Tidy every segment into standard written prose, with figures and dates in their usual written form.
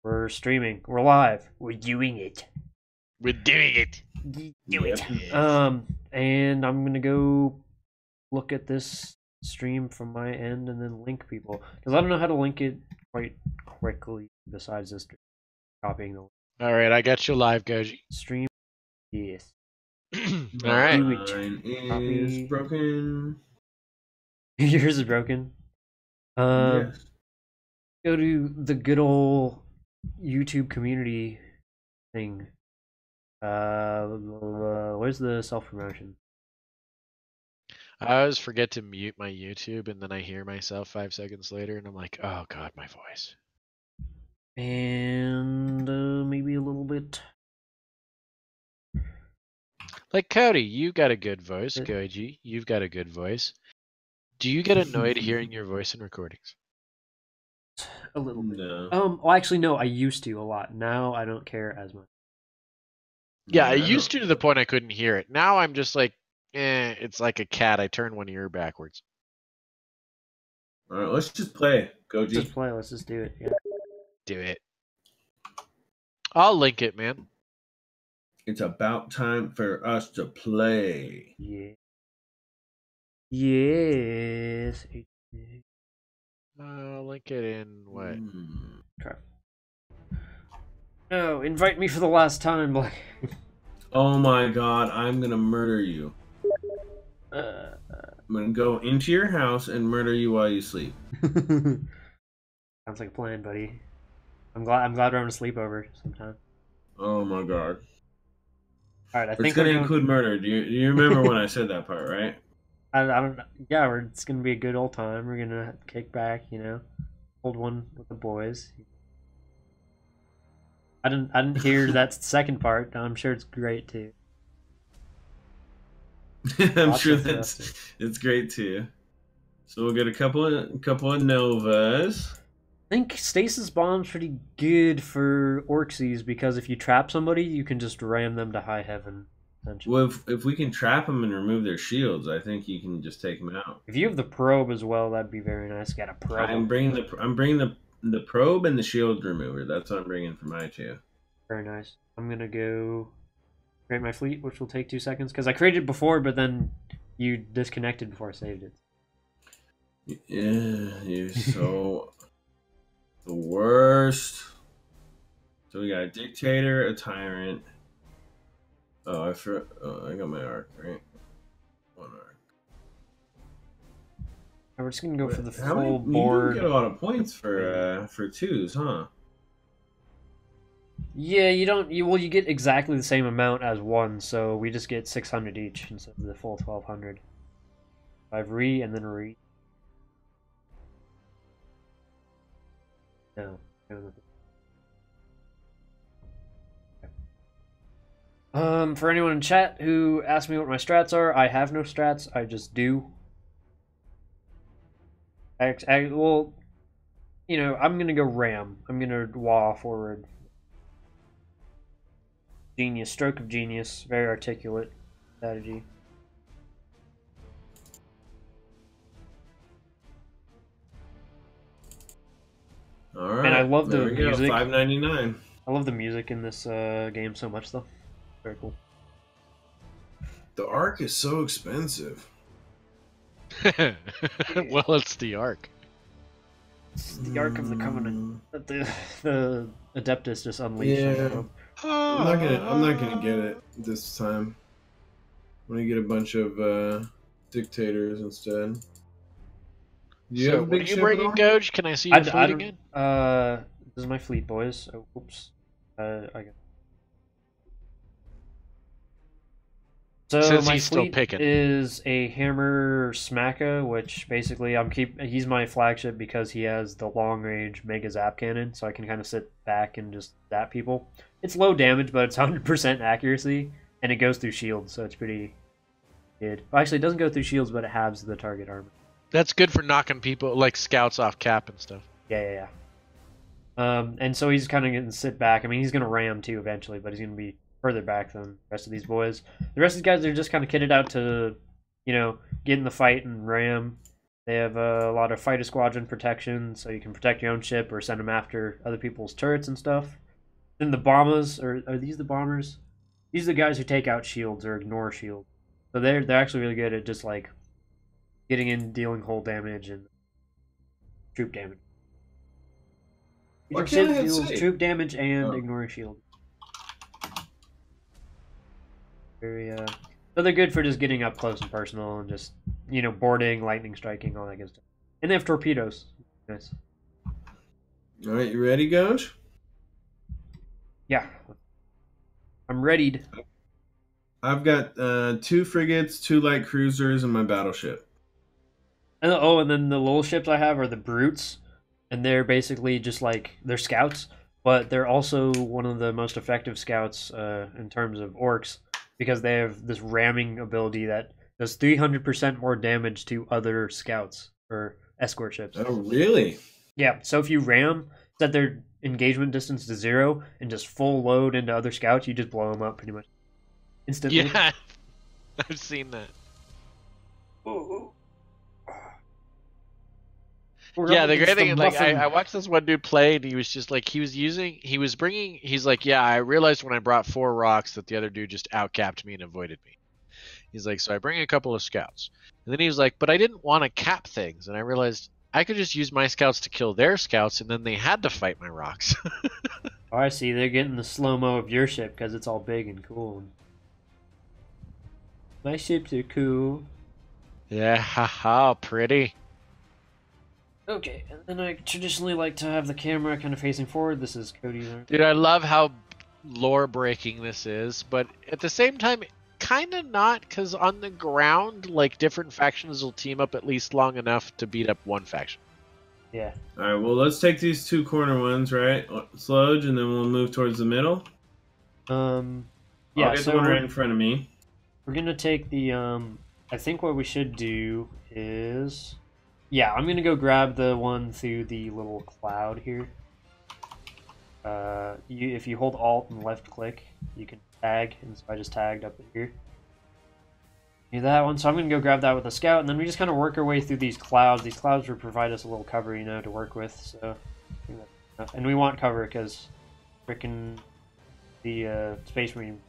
We're streaming. We're live. We're doing it. We're doing it. Do it. And I'm gonna go look at this stream from my end and then link people because I don't know how to link it quite quickly. Besides just copying the All right, I got you live, Goji. stream. Yes. All right. Mine is broken. Yours is broken. Yes. Go to the good old YouTube community thing. Where's the self-promotion? I always forget to mute my YouTube, and then I hear myself 5 seconds later, and I'm like, oh god, my voice. And maybe a little bit. Like, Cody, you got a good voice. Goji, you've got a good voice. Do you get annoyed hearing your voice in recordings? A little bit. No. Well, actually, no. I used to a lot. Now I don't care as much. Yeah, I used to the point I couldn't hear it. Now I'm just like, it's like a cat. I turn one ear backwards. All right, let's just play. Let's just Goji. play. Let's just do it. Yeah. Do it. I'll link it, man. It's about time for us to play. Yeah. Yes. I'll link it in what? Okay. No, invite me for the last time, Black. Oh my god, I'm gonna murder you. Uh, I'm gonna go into your house and murder you while you sleep. Sounds like a plan, buddy. I'm glad we're having a sleepover sometime. Oh my god. All right, I It's think gonna we're going... include murder. Do you remember when I said that part, right? I don't. Yeah, it's gonna be a good old time. We're gonna kick back, hold one with the boys. I didn't hear that second part. I'm sure it's great too. I'm Lots sure of it's great too. So we'll get a couple of novas. I think stasis bomb's pretty good for Orxies because if you trap somebody, you can just ram them to high heaven. Well, if we can trap them and remove their shields, I think you can just take them out. If you have the probe as well, that'd be very nice. Got a probe. I'm bringing the probe and the shield remover. That's what I'm bringing for my two. Very nice. I'm gonna go create my fleet, which will take 2 seconds because I created it before, but then you disconnected before I saved it. Yeah, you're so the worst. So we got a dictator, a tyrant. Oh, I got my arc, right? One arc. We're just gonna go for the How many, full board. You get a lot of points for twos, huh? Yeah, you don't. You get exactly the same amount as one, so we just get 600 each instead of the full 1200. 5 re and then re. No. For anyone in chat who asked me what my strats are, I have no strats. I just do. Well, I'm gonna go ram. I'm gonna wah forward. Genius, stroke of genius, very articulate strategy. All right. And I love the there we go, music. $5.99. I love the music in this game so much, though. Very cool. The arc is so expensive. Well, it's the arc. It's the Ark of the Covenant that the Adeptus just unleashed. Yeah. I'm not gonna get it this time. I'm gonna get a bunch of dictators instead. Do you So, have a what big are you ship bringing, at all? Goj? Can I see your fleet again? This is my fleet, boys. Oh, oops. I got... So Says my he's still fleet picking. is a Hammer Smacka, which basically he's my flagship because he has the long range Mega Zap Cannon, so I can kind of sit back and just zap people. It's low damage, but it's 100% accuracy, and it goes through shields, so it's pretty good. Well, actually, it doesn't go through shields, but it halves the target armor. That's good for knocking people, like scouts off cap and stuff. Yeah. And so he's kind of going to sit back. I mean, he's going to ram too eventually, but he's going to be further back than the rest of these boys. The rest of these guys are just kind of kitted out to, get in the fight and ram. They have a lot of fighter squadron protection, so you can protect your own ship or send them after other people's turrets and stuff. Then the bombers, or are these the bombers? These are the guys who take out shields or ignore shields. So they're actually really good at just like getting in, dealing hull damage and troop damage. What Your can ship I deals say? troop damage and Oh. ignoring shield. Very so they're good for just getting up close and personal and just boarding, lightning striking, all that good stuff. And they have torpedoes. Nice. All right, you ready, Goj? Yeah. I'm readied. I've got 2 frigates, 2 light cruisers, and my battleship. And then the little ships I have are the brutes, and they're basically just like they're scouts, but they're also one of the most effective scouts in terms of orcs because they have this ramming ability that does 300% more damage to other scouts or escort ships. Oh, really? Yeah, so if you ram, set their engagement distance to 0 and just full load into other scouts, you just blow them up pretty much instantly. Yeah, I've seen that. Ooh. Yeah, the great thing is, like, I watched this one dude play, and he was just like, he's like, yeah, I realized when I brought 4 rocks that the other dude just outcapped me and avoided me. He's like, so I bring a couple of scouts. And then he was like, but I didn't want to cap things, and I realized I could just use my scouts to kill their scouts, and then they had to fight my rocks. Oh, I see. They're getting the slow-mo of your ship because it's all big and cool. My ships are cool. Yeah, haha, pretty. Okay, and then I traditionally like to have the camera kind of facing forward. This is Cody's. Dude, I love how lore-breaking this is, but at the same time, kind of not, because on the ground, like, different factions will team up at least long enough to beat up one faction. Yeah. All right, well, let's take these 2 corner ones, right? Sludge, and then we'll move towards the middle. Yeah, I'll get so the one right in front of me. we're gonna take the I think what we should do is, yeah, I'm gonna go grab the one through the little cloud here. If you hold Alt and left click, you can tag, and so I just tagged up here. Do that one, so I'm gonna go grab that with a scout, and then we just kind of work our way through these clouds. These clouds will provide us a little cover, to work with. So, I think that's enough. And we want cover because frickin' the Space Marine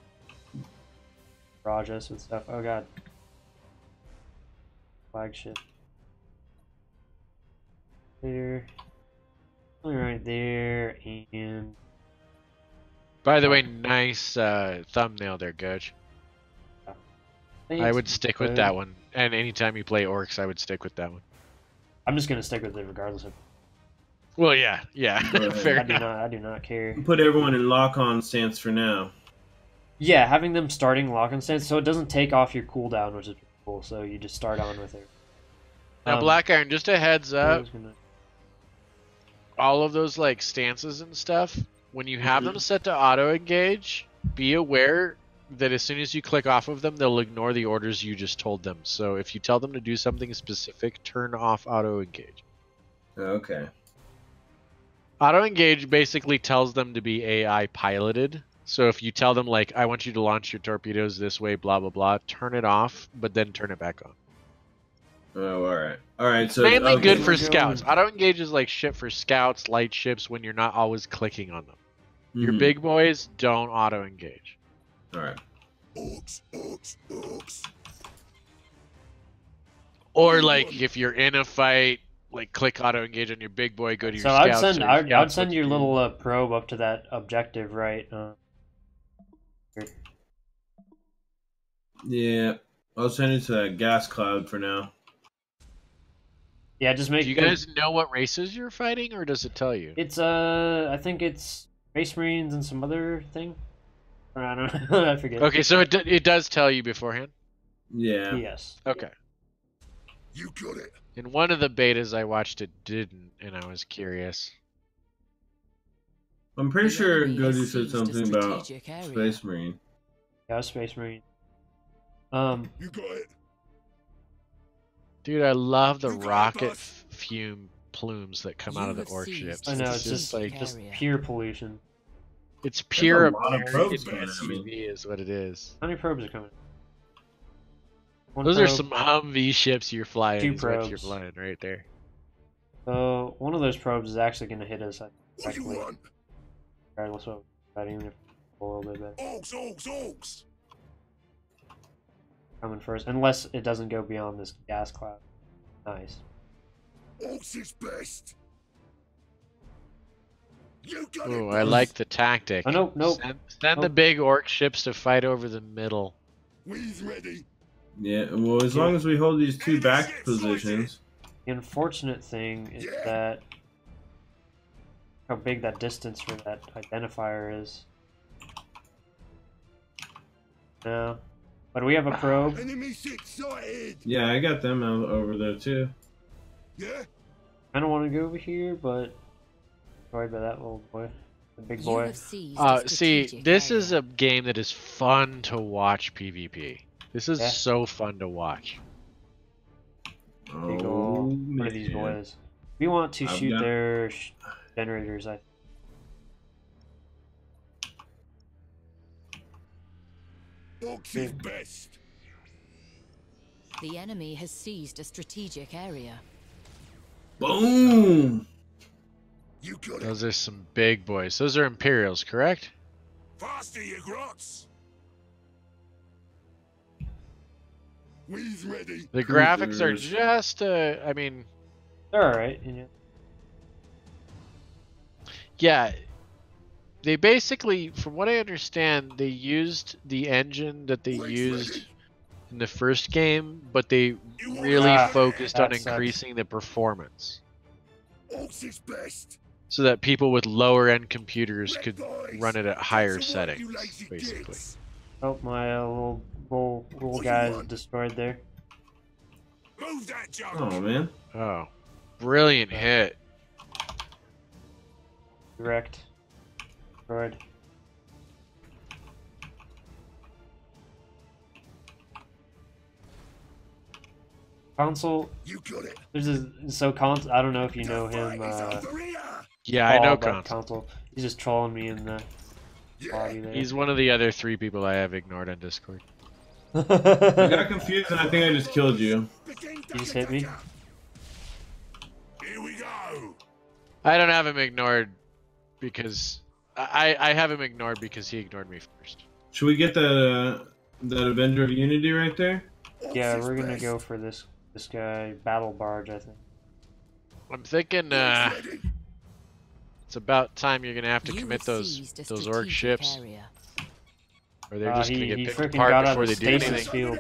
barrage us with stuff. Oh god. Flagship. There. Right there, and... By the way, nice thumbnail there, Goj. I would stick with that one. And anytime you play orcs, I would stick with that one. I'm just gonna stick with it regardless of... Well, yeah. Fair enough. I do not care. Put everyone in lock-on stance for now. Yeah, having them starting lock-on stance, so it doesn't take off your cooldown, which is cool, so you just start on with it. Now, Black Iron, just a heads up, Gonna... all of those, like, stances and stuff, when you have them set to auto-engage, be aware that as soon as you click off of them, they'll ignore the orders you just told them. So if you tell them to do something specific, turn off auto-engage. Okay. Auto-engage basically tells them to be AI piloted. So if you tell them, like, I want you to launch your torpedoes this way, blah, blah, blah, turn it off, but then turn it back on. Oh, alright. Alright, so... Mainly okay. good for scouts. Auto-engage is like shit for scouts, light ships, when you're not always clicking on them. Your big boys don't auto-engage. Alright. Or, like, if you're in a fight, like, click auto-engage on your big boy, go to your So scouts. I'd send your little probe up to that objective, right? Yeah. I'll send it to that gas cloud for now. Yeah, just make... Do you guys know what races you're fighting, or does it tell you? It's, I think it's Space Marines and some other thing. I don't know. I forget. Okay, so it does tell you beforehand? Yeah. Yes. Okay. You got it. In one of the betas I watched, it didn't, and I was curious. I'm pretty sure enemy Godu has said seized a something about strategic area. Space Marine. Yeah, Space Marine. You got it. Dude, I love the You got it, rocket boss. fume plumes that come You out of the have orc seized ships. I know, it's just like just area. pure pollution. it's pure a lot of probes American going at me. SUV is what it is. How many probes are coming? Those are some Humvee ships you're flying. Two Is what you're probes. flying right there. So one of those probes is actually going to hit us What do you directly, want? regardless of that, even if it's a little bit better. Orcs. Coming first, unless it doesn't go beyond this gas cloud. Nice. Orcs is best. You got Ooh, it. I like the tactic. Oh, nope. Send the big orc ships to fight over the middle. We's ready. Yeah, well, as long as we hold these two back positions. The unfortunate thing is that how big that distance for that identifier is. No. But we have a probe. Enemy ship sighted. Yeah, I got them out over there too. Yeah. I don't want to go over here, but sorry about that little boy. The big You boy. have seized a See, strategic this area. is a game that is fun to watch PvP. This is Yeah. so fun to watch. Big Oh, ol' what are these man. boys? We want to I've shoot got- their generators, I Orcs is best. The enemy has seized a strategic area. Boom! You got it. Those are some big boys. Those are Imperials, correct? Faster, you grots. We's ready. The graphics are Cruisers. just, I mean, They're alright, you know. yeah. They basically, from what I understand, they used the engine that they used in the first game, but they really Ah, focused on that sucks. increasing the performance Orcs is best. so that people with lower end computers Red could boys. run it at Get higher to work, you settings, lazy basically. gits. Oh, my little What do you guys want? destroyed there. Move that junk. Oh man. Oh, brilliant hit. Direct. Destroyed. Console. You got it. There's Console. I don't know if you know him. Yeah, I know Paul, but Console. Console. He's just trolling me in the body there. He's one of the other 3 people I have ignored on Discord. I got confused and I think I just killed you. You just hit me? Here we go. I don't have him ignored because I have him ignored because he ignored me first. Should we get that Avenger of Unity right there? Yeah, Orcs is we're gonna best. go for this guy, Battle Barge, I think. I'm thinking Orcs ready. it's about time you're gonna have to You commit have those seized a orc strategic ships, area. or they're just gonna he get picked freaking apart got out before of they the do stasis anything. field.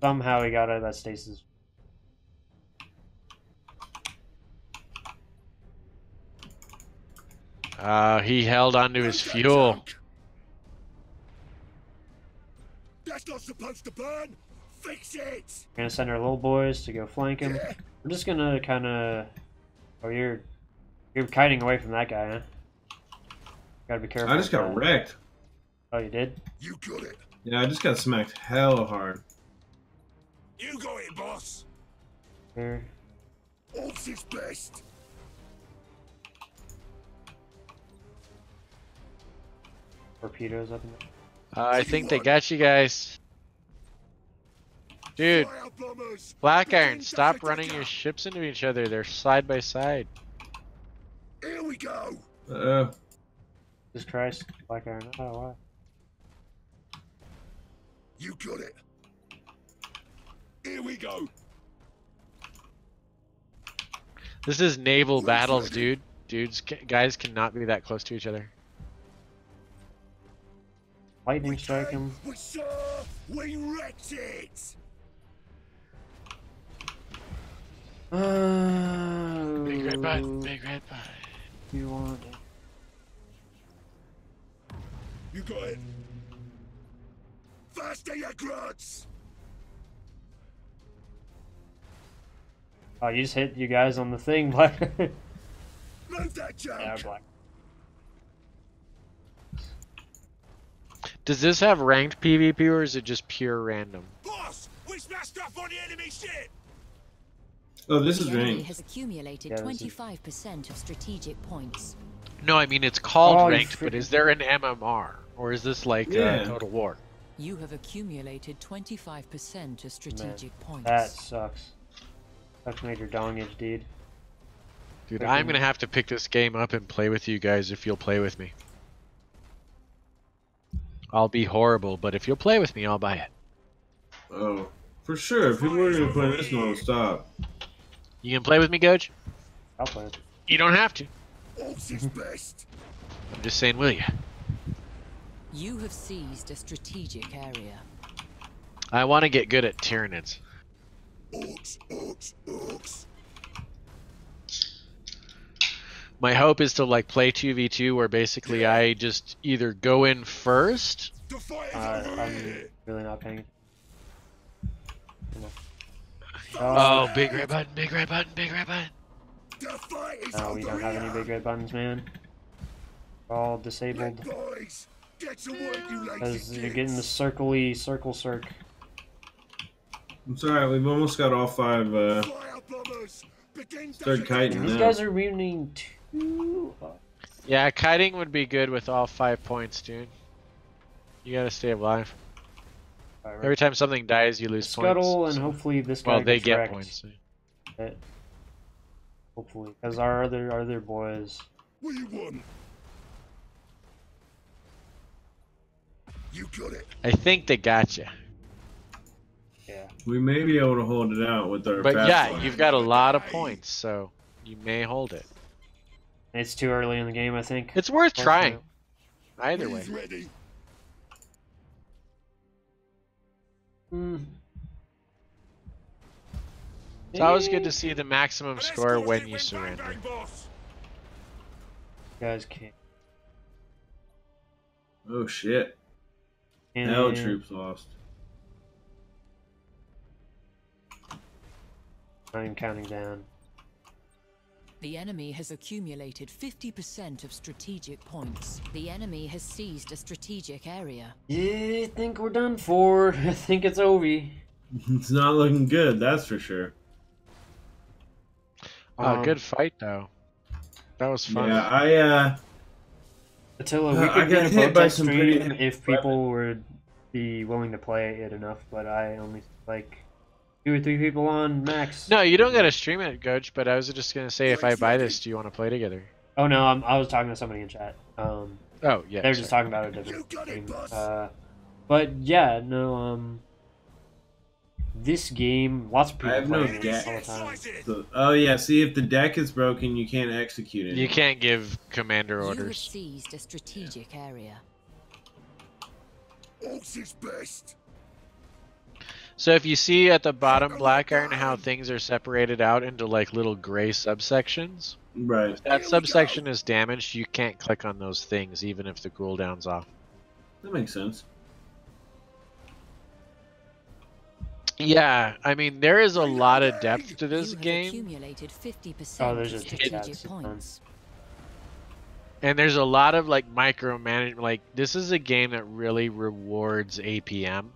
Somehow he got out of that stasis. He held onto his Move that fuel. junk. That's not supposed to burn. Fix it. We're gonna send our little boys to go flank him. Yeah. We're just gonna kind of. Oh, you're kiting away from that guy, huh? Gotta be careful. I just with got that. wrecked. Oh, you did? You got it. Yeah, I just got smacked hella hard. You got it, boss. Here. Orcs is best. Torpedoes up in there. I think they got you guys. Dude, Fire bombers. Black Iron, Begin stop to running attack. your ships into each other. They're side by side. Here we go. Jesus Christ, Black Iron. Oh, why? You got it. Here we go. This is naval Who's battles, ready? dude. Guys cannot be that close to each other. Lightning strike him. We saw. We wrecked it. Big red button, big red button. You want it? You got it. Faster, you grunts. Oh, you just hit you guys on the thing, Black. Move that junk. Yeah, Black. Does this have ranked PvP or is it just pure random? Boss, we smashed up on the enemy ship. Oh, this is The enemy ranked. has accumulated Yeah, this is- 25% of strategic points. No, I mean it's called Oh, you ranked, but is there an MMR or is this like Yeah. Total War? You have accumulated 25% of strategic points. That sucks. Such major dongage, dude. Dude, I'm gonna have to pick this game up and play with you guys if you'll play with me. I'll be horrible, but if you'll play with me, I'll buy it. Oh, for sure. If people are gonna play this non-stop. You can play with me, Goj? I'll play it. You don't have to. Orcs is best. I'm just saying, will you? You have seized a strategic area. I want to get good at Tyranids. Orcs, orcs, orcs. My hope is to like play 2v2 where basically I just either go in first. The fight is over I'm here. really not paying. Oh, big red button, big red button, big red button. The fight is No, we don't have any big red buttons, man. We're all disabled. Boys, get to work, you Because lazy you're getting the circle circ. It's alright, we've almost got all 5 Fire bombers. Begin start kiting These now. guys are running 2. Yeah, kiting would be good with all 5 points, dude. You gotta stay alive. Right, Every time something dies, you lose Scuttle, points. and hopefully this guy Well, they gets get wrecked. points. Hopefully, because our other boys. What do you want? You got it. I think they got you. Yeah. We may be able to hold it out with our But fast yeah, line. you've got a lot of points, so you may hold it. It's too early in the game, I think. It's worth trying. Either way. He's ready. Mm. It's always good to see the maximum score when you surrender. Guys can't. Oh shit. Hell troops lost. I'm counting down. The enemy has accumulated 50% of strategic points. The enemy has seized a strategic area. Yeah, I think we're done for. I think it's over. It's not looking good, that's for sure. Good fight though. That was fun. Yeah, Attila, we I could got get a hit by protest some stream pretty if people would be willing to play it enough, but I only like 2 or 3 people on max. No, you don't gotta stream it, Coach, but I was just gonna say if I buy this, do you want to play together? Oh no, I was talking to somebody in chat. Oh, yeah. They were just talking about a different game. But yeah, no, this game, lots of people I have no playing it deck. all the time. So, oh yeah, see if the deck is broken, you can't execute it. You can't give commander You have orders. seized a strategic area. Orcs is best. So if you see at the bottom black iron how things are separated out into like little gray subsections, Right. if that subsection is damaged, you can't click on those things even if the cooldown's off. That makes sense. Yeah, I mean there is a lot of depth to this You have game, accumulated 50% Oh, there's of just strategic stats. points. and there's a lot of like micromanagement. Like this is a game that really rewards APM,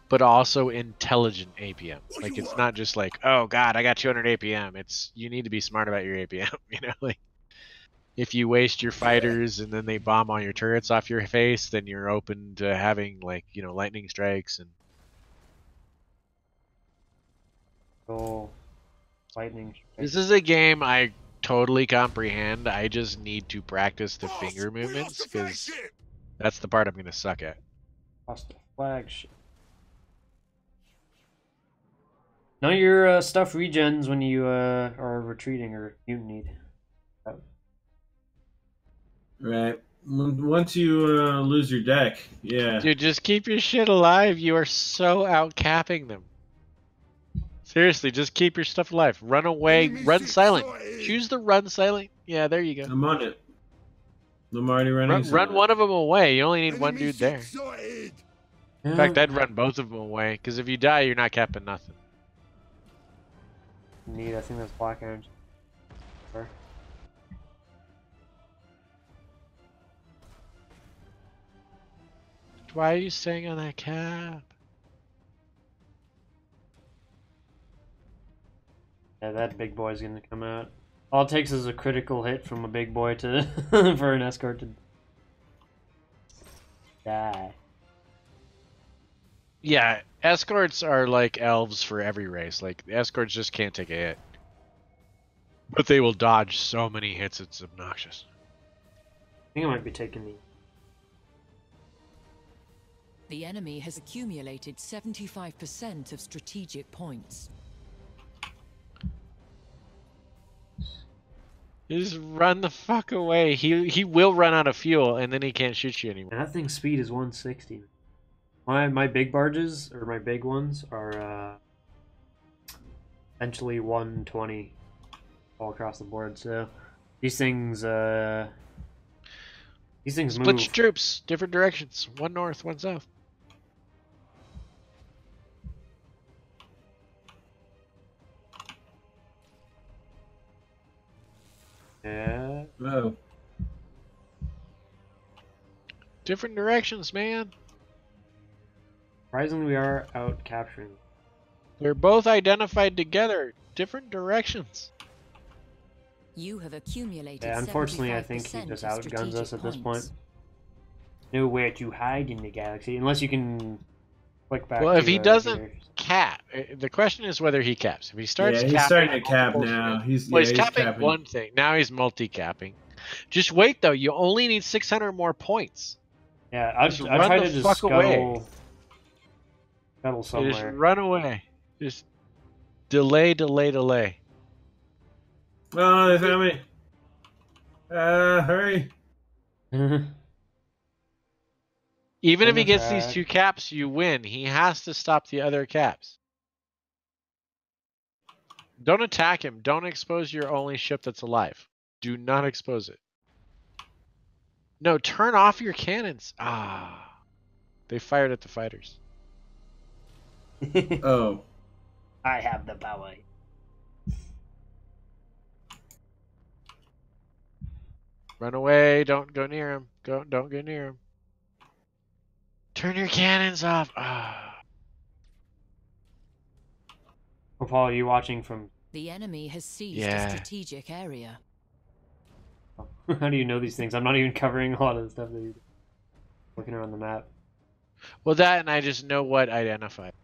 but also intelligent APM. Like it's not just like, oh god, I got 200 APM. It's you need to be smart about your APM. You know, like if you waste your fighters and then they bomb all your turrets off your face, then you're open to having like lightning strikes and. Oh, lightning. This is a game I totally comprehend. I just need to practice the finger movements because that's the part I'm going to suck at. Lost the flagship. None of your stuff regens when you are retreating or mutinied. Right. Once you lose your deck, yeah. Dude, just keep your shit alive. You are so out-capping them. Seriously, just keep your stuff alive. Run away. Run silent. Choose the run silent. Yeah, there you go. I'm on it. I'm already running. Run one of them away. You only need one dude there. Excited. In fact, I'd run both of them away, because if you die, you're not capping nothing. Neat, I think that's black iron. Sure. Why are you staying on that cap? Yeah, that big boy's gonna come out. All it takes is a critical hit from a big boy to for an escort to die. Yeah, escorts are like elves for every race. Like escorts just can't take a hit, but they will dodge so many hits. It's obnoxious. I think I might be taking the. The enemy has accumulated 75% of strategic points. Just run the fuck away. He will run out of fuel, and then he can't shoot you anymore. And that thing's speed is 160. My big barges, or my big ones, are essentially 120 all across the board. So these things Split move. your troops, different directions. One north, one south. Yeah. Oh. Different directions, man. Surprisingly, we are out capturing. They're both identified together. Different directions. You have accumulated. Yeah, unfortunately, I think he just outguns us at this point. Nowhere to hide in the galaxy, unless you can click back. Well, if he doesn't here. cap, the question is whether he caps. If he starts, Yeah, he's starting to cap now. He's capping capping one thing. Now he's multi-capping. Just wait though. You only need 600 more points. Yeah, I'll try to just scuttle somewhere. Just run away. Just delay. Oh, they found me. Hurry. Even if he gets these 2 caps, you win. He has to stop the other caps. Don't attack him. Don't expose your only ship that's alive. Do not expose it. No, turn off your cannons. Ah. They fired at the fighters. Oh. I have the power. Run away. Don't go near him. Don't go near him. Turn your cannons off. Ah. Oh, Paul, are you watching from... The enemy has seized a strategic area. How do you know these things? I'm not even covering a lot of the stuff that you're looking around the map. Well, that and I just know what identified.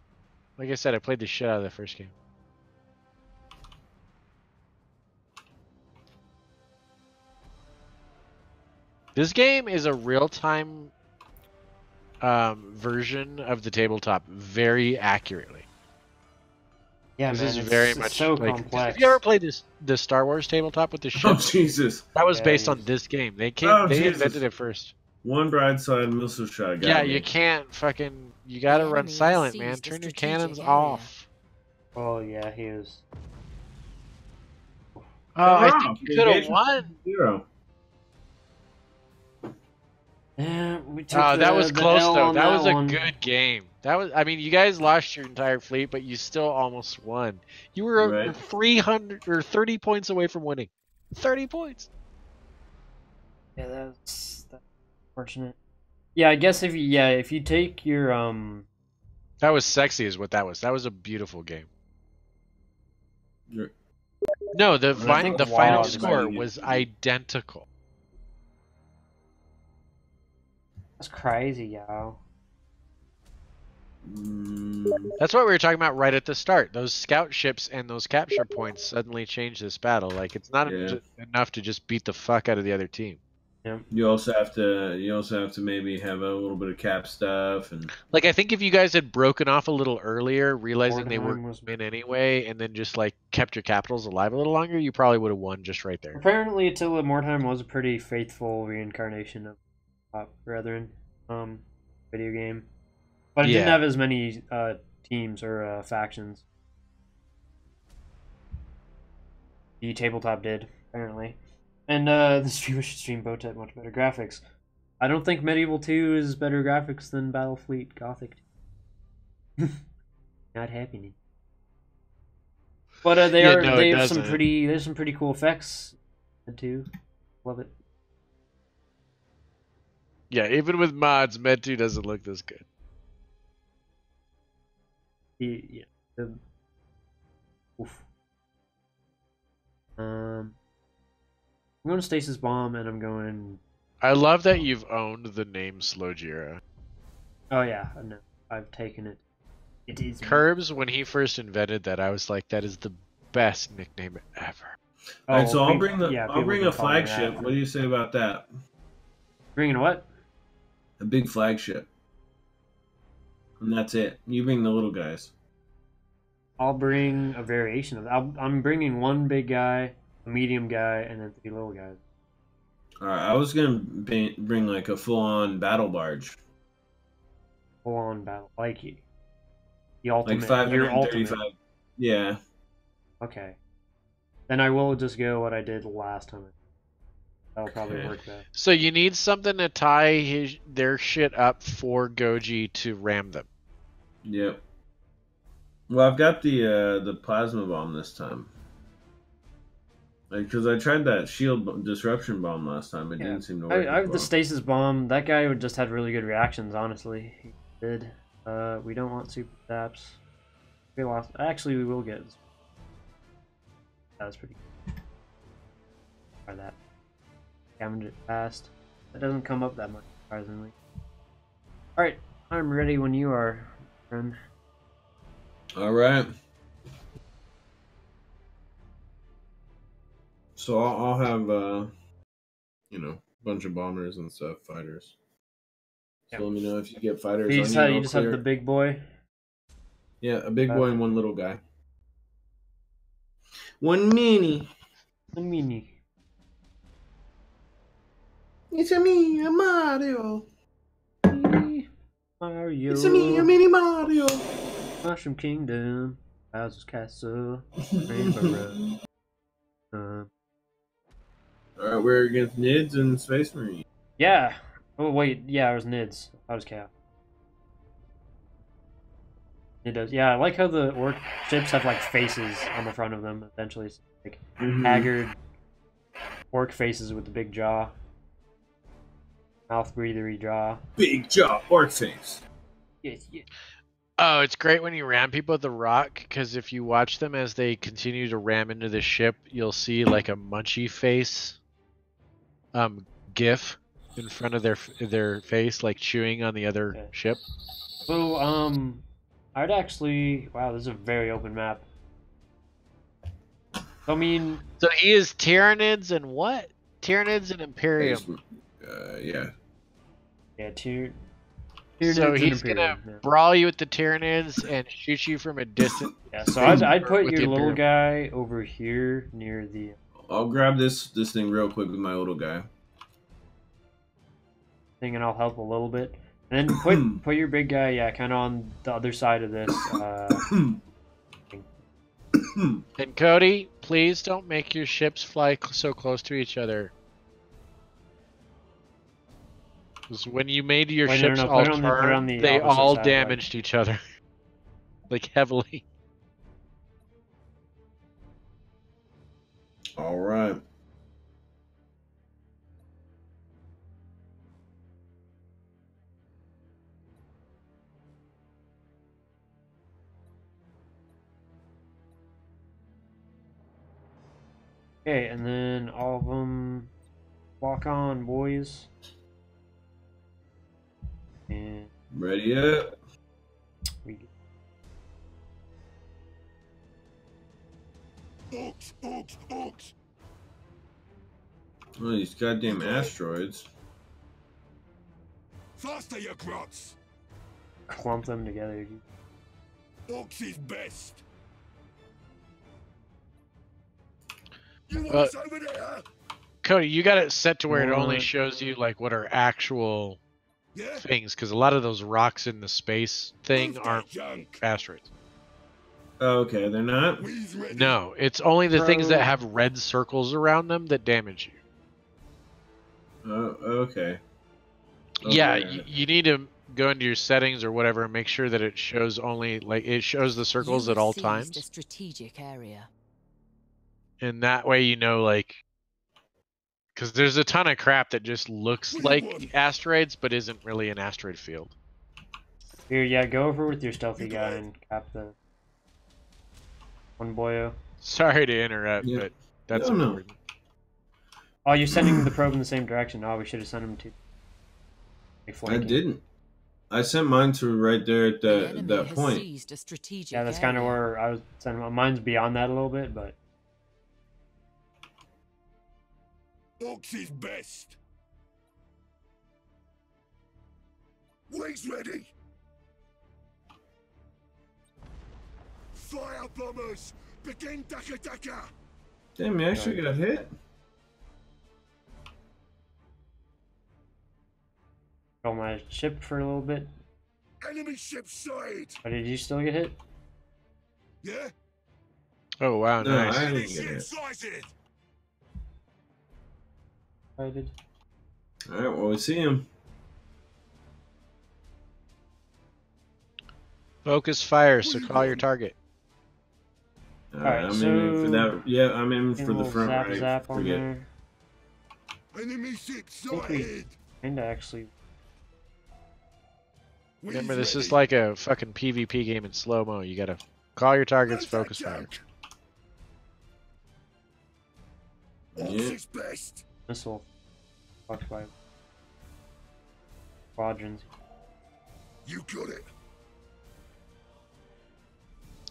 Like I said, I played the shit out of the first game. This game is a real-time version of the tabletop very accurately. Yeah, this man, is it's very much so like, complex. Have you ever played the Star Wars tabletop with the ship? Oh, Jesus. That was based on this game. They invented it first. One broadside missile shot. Yeah, you can't fucking... You gotta run silent, man. Turn your cannons off. Oh, yeah, he is. Oh, I think you could have won. 0. Yeah, we took that was close though. That was a one. good game. That was. I mean, you guys lost your entire fleet, but you still almost won. You were 300 or 30 points away from winning. 30 points. Yeah, that's unfortunate. Yeah, I guess if you take your That was sexy, is what that was. That was a beautiful game. No, the final score was identical. That's crazy, yo. That's what we were talking about right at the start. Those scout ships and those capture points suddenly changed this battle. Like, it's not enough to just beat the fuck out of the other team. Yeah. You also have to maybe have a little bit of cap stuff and like, I think if you guys had broken off a little earlier, realizing they were in anyway, and then just like kept your capitals alive a little longer, you probably would have won just right there. Apparently, Attila Mordheim was a pretty faithful reincarnation of Brethren video game, but it didn't have as many teams or factions. The tabletop did, apparently. And the streamer should stream both at much better graphics. I don't think Medieval 2 is better graphics than Battlefleet Gothic 2. Not happening. But they have some pretty cool effects too. Love it. Yeah, even with mods, Med 2 doesn't look this good. Yeah. Oof. I'm going to Stasis Bomb, and I'm going... I love that you've owned the name Slowjira. Oh, yeah. I know. I've taken it. It is. Curbs, when he first invented that, I was like, that is the best nickname ever. All right, so I'll people- bring yeah, I'll people bring can a call me that. flagship. What do you say about that? Bringing what? A big flagship. And that's it. You bring the little guys. I'll bring a variation of that. I'm bringing one big guy, a medium guy, and then 3 little guys. All right, I was gonna bring like a full-on battle barge, Full on battle, like you. The ultimate. like Your 535. ultimate. Yeah. Okay. Then I will just go what I did last time. That'll probably Okay. work best. So you need something to tie their shit up for Goji to ram them. Yep. Well, I've got the plasma bomb this time. Like, because I tried that shield disruption bomb last time, it didn't seem to work. I have well. the stasis bomb. That guy just had really good reactions. Honestly, he did. We don't want super zaps. We lost. Actually, we will get. That was pretty good. Try that. Damage it fast. That doesn't come up that much, surprisingly. Alright, I'm ready when you are, friend. All right. So I'll have you know, a bunch of bombers and stuff, fighters. So Yep. let me know if you get fighters. You on just, you, have, I'll you just have clear- the big boy. Yeah, a big boy and one little guy. One mini. The mini. It's a me, a Mario. Mario. It's a me, a mini Mario. Mushroom Kingdom. Bowser's Castle. Rainbow Road. All right, we're against Nids and Space Marine. Yeah. Oh wait, yeah, it was Nids. I was Cap. It does. Yeah, I like how the orc ships have like faces on the front of them. Eventually, it's like haggard orc faces with the big jaw, mouth breathery jaw. Big jaw, orc face. Yes, yes. Oh, it's great when you ram people with the rock, because if you watch them as they continue to ram into the ship, you'll see like a munchy face gif in front of their face, like chewing on the other ship. So, I'd actually... Wow, this is a very open map. I mean... So he is Tyranids and what? Tyranids and Imperium. Yeah. Yeah, So he's gonna brawl you with the Tyranids and shoot you from a distance. Yeah, so I'd put with your the little Imperium. guy over here near the... I'll grab this thing real quick with my little guy. thing, and I'll help a little bit. And then put your big guy, yeah, kind of on the other side of this. And Cody, please don't make your ships fly so close to each other. Because when you made your ships all turn, they all damaged each other. Like, heavily. All right. Okay, and then all of them walk on, boys. And Ready up. we Orcs! Oh, these goddamn asteroids. Faster, you grots! clump them together. Orcs is best! You want us over there? Cody, you got it set to where it only shows you like what are actual things, because a lot of those rocks in the space thing aren't asteroids. Oh, okay, they're not? No, it's only the things that have red circles around them that damage you. Oh, okay. Yeah, you need to go into your settings or whatever and make sure that it shows only, like, it shows the circles at all times. A strategic area. And that way you know, like, because there's a ton of crap that just looks like asteroids but isn't really an asteroid field. Here, yeah, go over with your stealthy guy and cap the one boyo. Sorry to interrupt, but that's important. Oh, you're sending the probe in the same direction. Oh, we should have sent him to. I didn't. I sent mine to right there at The enemy that has point. seized a strategic Yeah, that's kind of area. where I was sending. Mine's beyond that a little bit, but Ox is best. Wings ready. Fire bombers. Begin Daka Daka. Damn, he actually got hit. got my ship for a little bit. Enemy ship side. But did you still get hit? Yeah. Oh wow, No, nice. I Enemy didn't get ship hit. sighted. I did. All right, well we see him. Focus fire, so call your target. All right, Alright, I'm in for so- that. Yeah, I'm in Get a for the little front zap right. zap on Forget. there. Enemy ship think we- sighted. Kinda actually. Remember, this is like a fucking PvP game in slow mo. You gotta call your targets, focus fire. Ox Yeah. is best. Missile. Fucked by squadrons. You got it.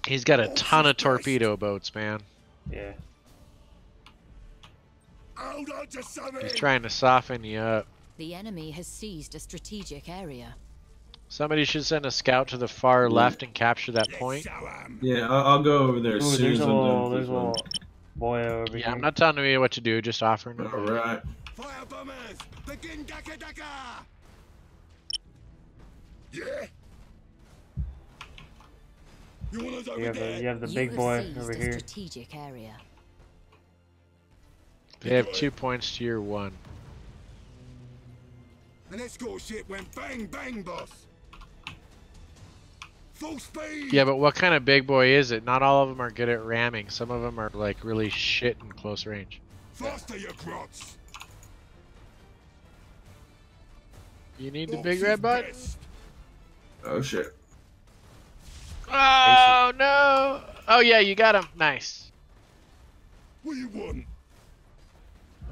He's got a ton of torpedo boats, man. Yeah. Hold on to something. He's trying to soften you up. The enemy has seized a strategic area. Somebody should send a scout to the far left and capture that point. Yeah, I'll go over there Ooh, as soon as I'm done. there's with a this one. little boy over Yeah, here. I'm not telling you what to do, just offering. All right. Fire bombers. Begin Daka Daka. Yeah. You want us over there? You have the You big have boy seized over a here. strategic area. They have 2 points to your 1. An escort ship went bang bang, boss. Full speed. Yeah, but what kind of big boy is it? Not all of them are good at ramming. Some of them are like really shit in close range. Faster, you grots. You need the Ox big is red button? best. Oh shit. Oh no! Oh yeah, you got him. Nice. What do you want?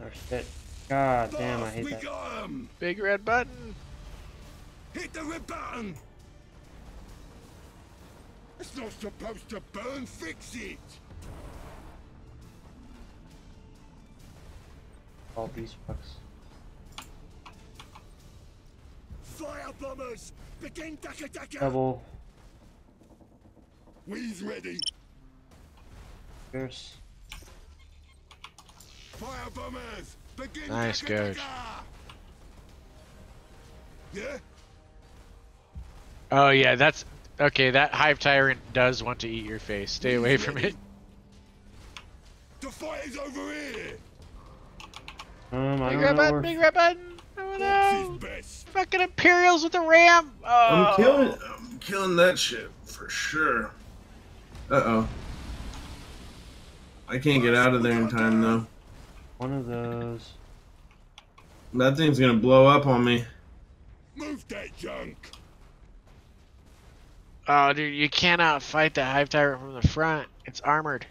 Oh shit. God damn, I Boss, hate we that. got 'em. Big red button. Hit the red button. It's not supposed to burn. Fix it. All these fucks. Fire bombers. Begin Daka Daka. Double. We's ready. Fierce. Fire bombers. Begin Nice, Daka Gage. Daka. Yeah. Oh yeah, that's okay. That hive tyrant does want to eat your face. Stay away from it. The fight is over here. I Big don't red know button. where. Big red button. Oh Ox no! is best. Fucking Imperials with the ram. Oh. I'm killing that shit for sure. Uh-oh. I can't get out of there in time though. One of those. That thing's gonna blow up on me. Move that junk. Oh, dude, you cannot fight the hive tyrant from the front. It's armored.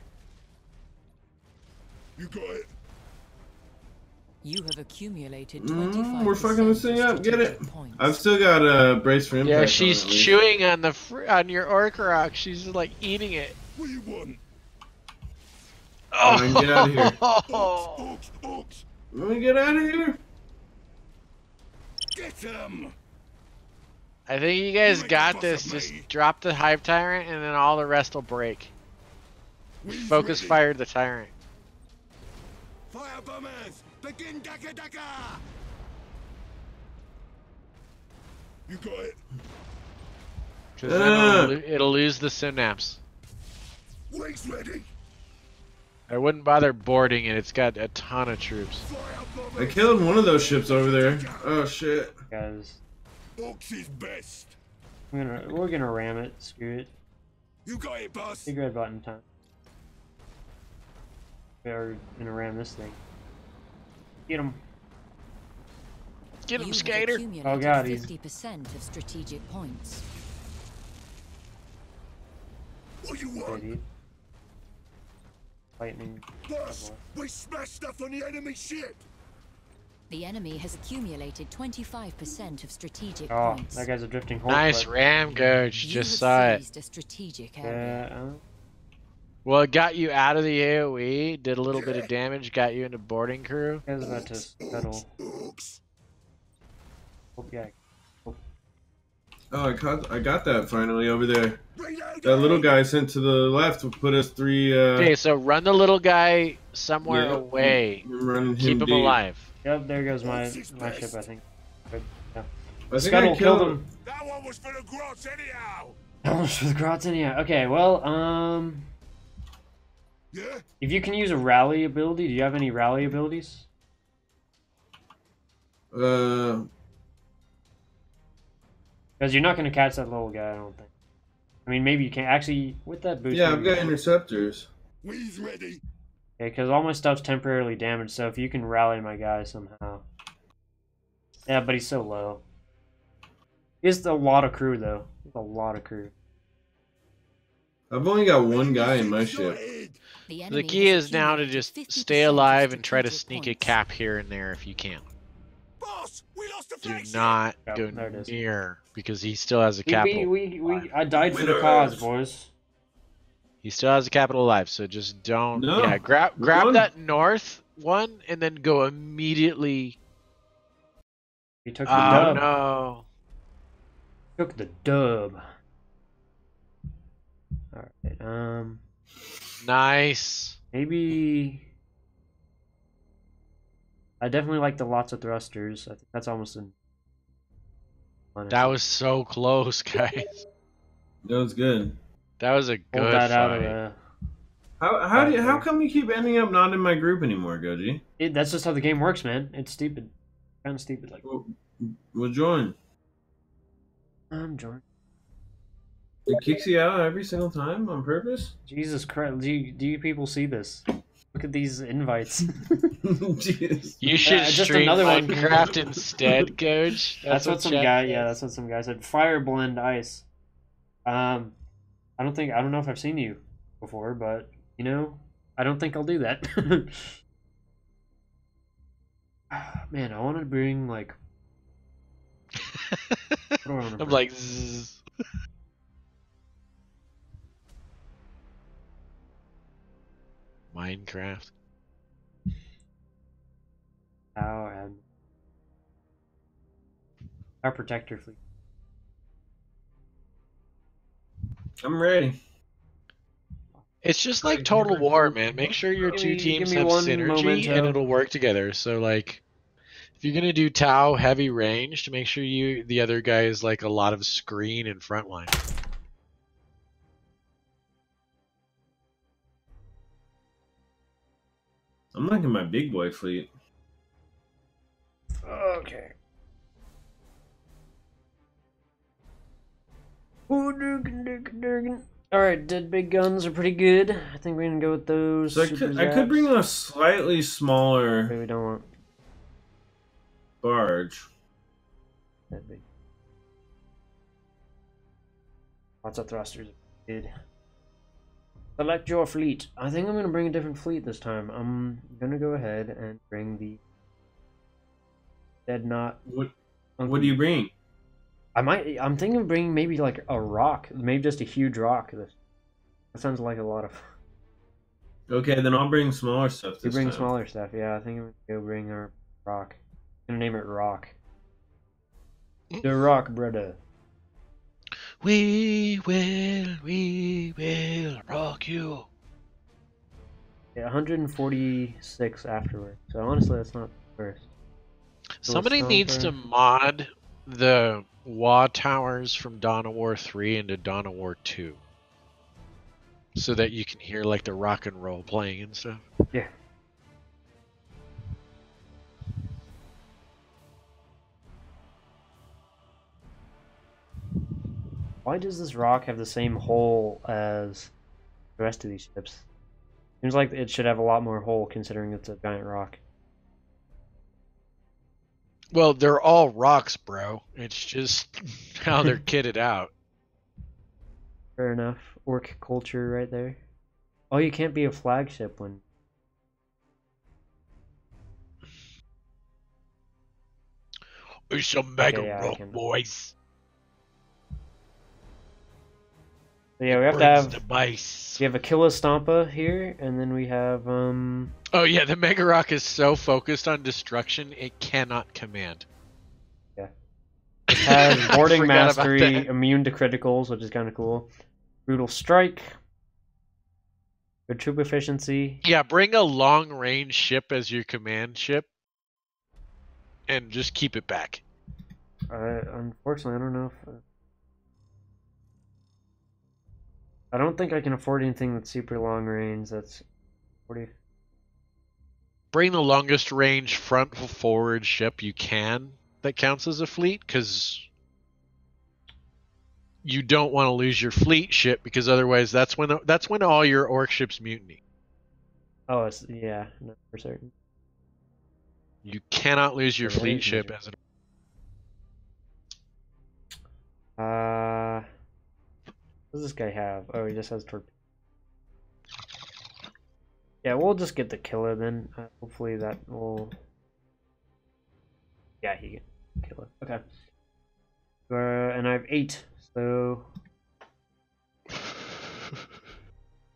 You got it. You have accumulated 25%. We're fucking this thing up. Get it. strategic points. I've still got a brace for impact. Yeah, on she's it, at least. chewing on the on your orc rock. She's like eating it. What do you want? Oh, man, get out of here. Ox, ox. Let me get out of here. Get him. I think you guys You ain't got the boss this. of Just me. drop the hive tyrant, and then all the rest will break. We's Focus ready. fire the tyrant. Fire bombers. Begin Daka Daka. You got it. Because then it'll lose the synapse. Wings ready. I wouldn't bother boarding it. It's got a ton of troops. Fire bombers. I killed one of those ships over there. Oh shit. Guys, Ox is best. we're gonna ram it. Screw it. You got it, boss. Big red button time. We're gonna ram this thing. Get him. Get him, You have skater. accumulated Oh, God, he's- 50% of strategic points. What do you want? Idiot. Lightning. Boss, we smashed stuff on the enemy ship. The enemy has accumulated 25% of strategic Oh, points. that guy's a drifting horse. Nice ram, coach. You Just have saw it. seized a strategic area. Yeah. Well, it got you out of the AoE, did a little bit of damage, got you into boarding crew. I was about to settle. Oh, yeah. Oh, I got that finally over there. That little guy sent to the left will put us 3. Okay, so run the little guy somewhere Yep. away. Running Keep him deep. alive. Yep, there goes my ship, I think. Good. Yeah. I think Scuttle I killed killed him. That one was for the grots anyhow. That was for the Grots anyhow. Okay, well, Yeah? if you can use a rally ability, do you have any rally abilities? Because you're not going to catch that little guy, I don't think. I mean, maybe you can. Actually, with that boost... Yeah, I've got interceptors. We's ready. Okay, because all my stuff's temporarily damaged, so if you can rally my guy somehow... Yeah, but he's so low. It's a lot of crew, though. It's a lot of crew. I've only got one guy in my ship. The key is now to just stay alive and try to sneak a cap here and there if you can. Boss, we lost the Do flagship. not Yep, go there it is. near, because he still has a capital. I died for the cause, boys. He still has a capital alive, so just don't. No, Yeah, grab run. that north one and then go immediately. He took the Oh dub. no! Took the dub. Alright, Nice. maybe... I definitely like the lots of thrusters. I think that's almost an... That was so close, guys. That was good. That was a Pulled good that out of fight. the... How come you keep ending up not in my group anymore, Goji? That's just how the game works, man. It's stupid. Kind of stupid. Like, We'll join. I'm Jordan. It kicks you out every single time on purpose? Jesus Christ. Do you people see this? Look at these invites. Jeez. You should just stream another one. Minecraft instead, Coach. That's what some chat guy. said. Yeah, that's what some guy said. Fire blend ice. I don't know if I've seen you before, but you know, I don't think I'll do that. Man, I want to bring like. What do I wanna I'm bring? like, zzz. Minecraft. Our protector fleet. I'm ready. It's just like Total War, man. Make sure your two teams give me have one synergy memento. and it'll work together. So like, if you're gonna do Tau heavy range, to make sure the other guy is like a lot of screen and front line. I'm liking my big boy fleet. Okay. Alright, dead big guns are pretty good. I think we're gonna go with those. So I super could bring zaps. a slightly smaller Maybe we don't want barge. that big. Lots of thrusters. Good. Select your fleet. I think I'm gonna bring a different fleet this time. I'm gonna go ahead and bring the Dead Knot. What do you bring? I'm thinking of bringing maybe like a rock, maybe just a huge rock. That sounds like a lot of. Okay, then I'll bring smaller stuff. You This bring time. smaller stuff, yeah. I think I'm gonna go bring our rock. I'm gonna name it Rock. The Rock, brother. We will rock you. Yeah, 146 afterward. So honestly, that's not the worst. Somebody Stormper. needs to mod the WAAAAAAAAAGH towers from Dawn of War 3 into Dawn of War 2. So that you can hear like the rock and roll playing and stuff. Yeah. Why does this rock have the same hole as the rest of these ships? Seems like it should have a lot more hole considering it's a giant rock. Well, they're all rocks, bro. It's just how they're kitted out. Fair enough. Orc culture right there. Oh, you can't be a flagship when... It's a mega Okay, yeah, rock, boys. So yeah, we have to have The base. we have a Killa Stampa here, and then we have Oh yeah, the Mega Rock is so focused on destruction it cannot command. Yeah. It has boarding forgot about mastery, that. immune to criticals, which is kind of cool. Brutal strike. Good troop efficiency. Yeah, bring a long range ship as your command ship, and just keep it back. Unfortunately, I don't know if I don't think I can afford anything that's super long range. That's 40. Bring the longest range front forward ship you can that counts as a fleet, because you don't want to lose your fleet ship, because otherwise that's when all your orc ships mutiny. Oh, it's, yeah, not for certain. You cannot lose your Yeah, fleet ship as an. What does this guy have? Oh, he just has torpedo. Yeah, we'll just get the killer then. Hopefully that will. Yeah, he can kill it. Okay. And I have 8, so.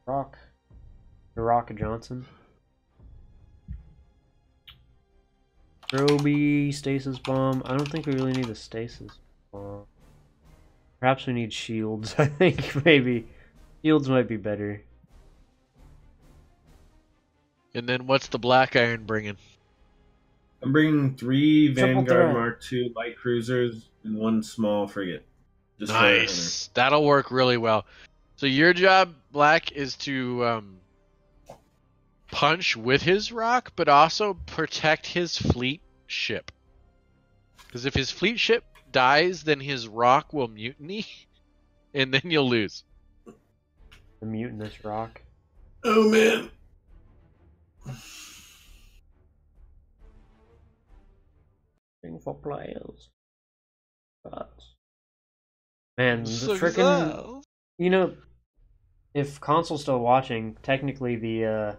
Rock Johnson. Roby, stasis bomb. I don't think we really need a stasis bomb. Perhaps we need shields. I think maybe shields might be better. And then what's the Black Iron bringing? I'm bringing 3 Triple Vanguard threat. Mark II light cruisers and 1 small frigate. Just Nice. That'll work really well. So your job, Black, is to punch with his rock, but also protect his fleet ship. Because if his fleet ship dies, then his rock will mutiny, and then you'll lose. The mutinous rock. Oh man. Thing for players. Man, the So freaking. You know, if console's still watching, technically the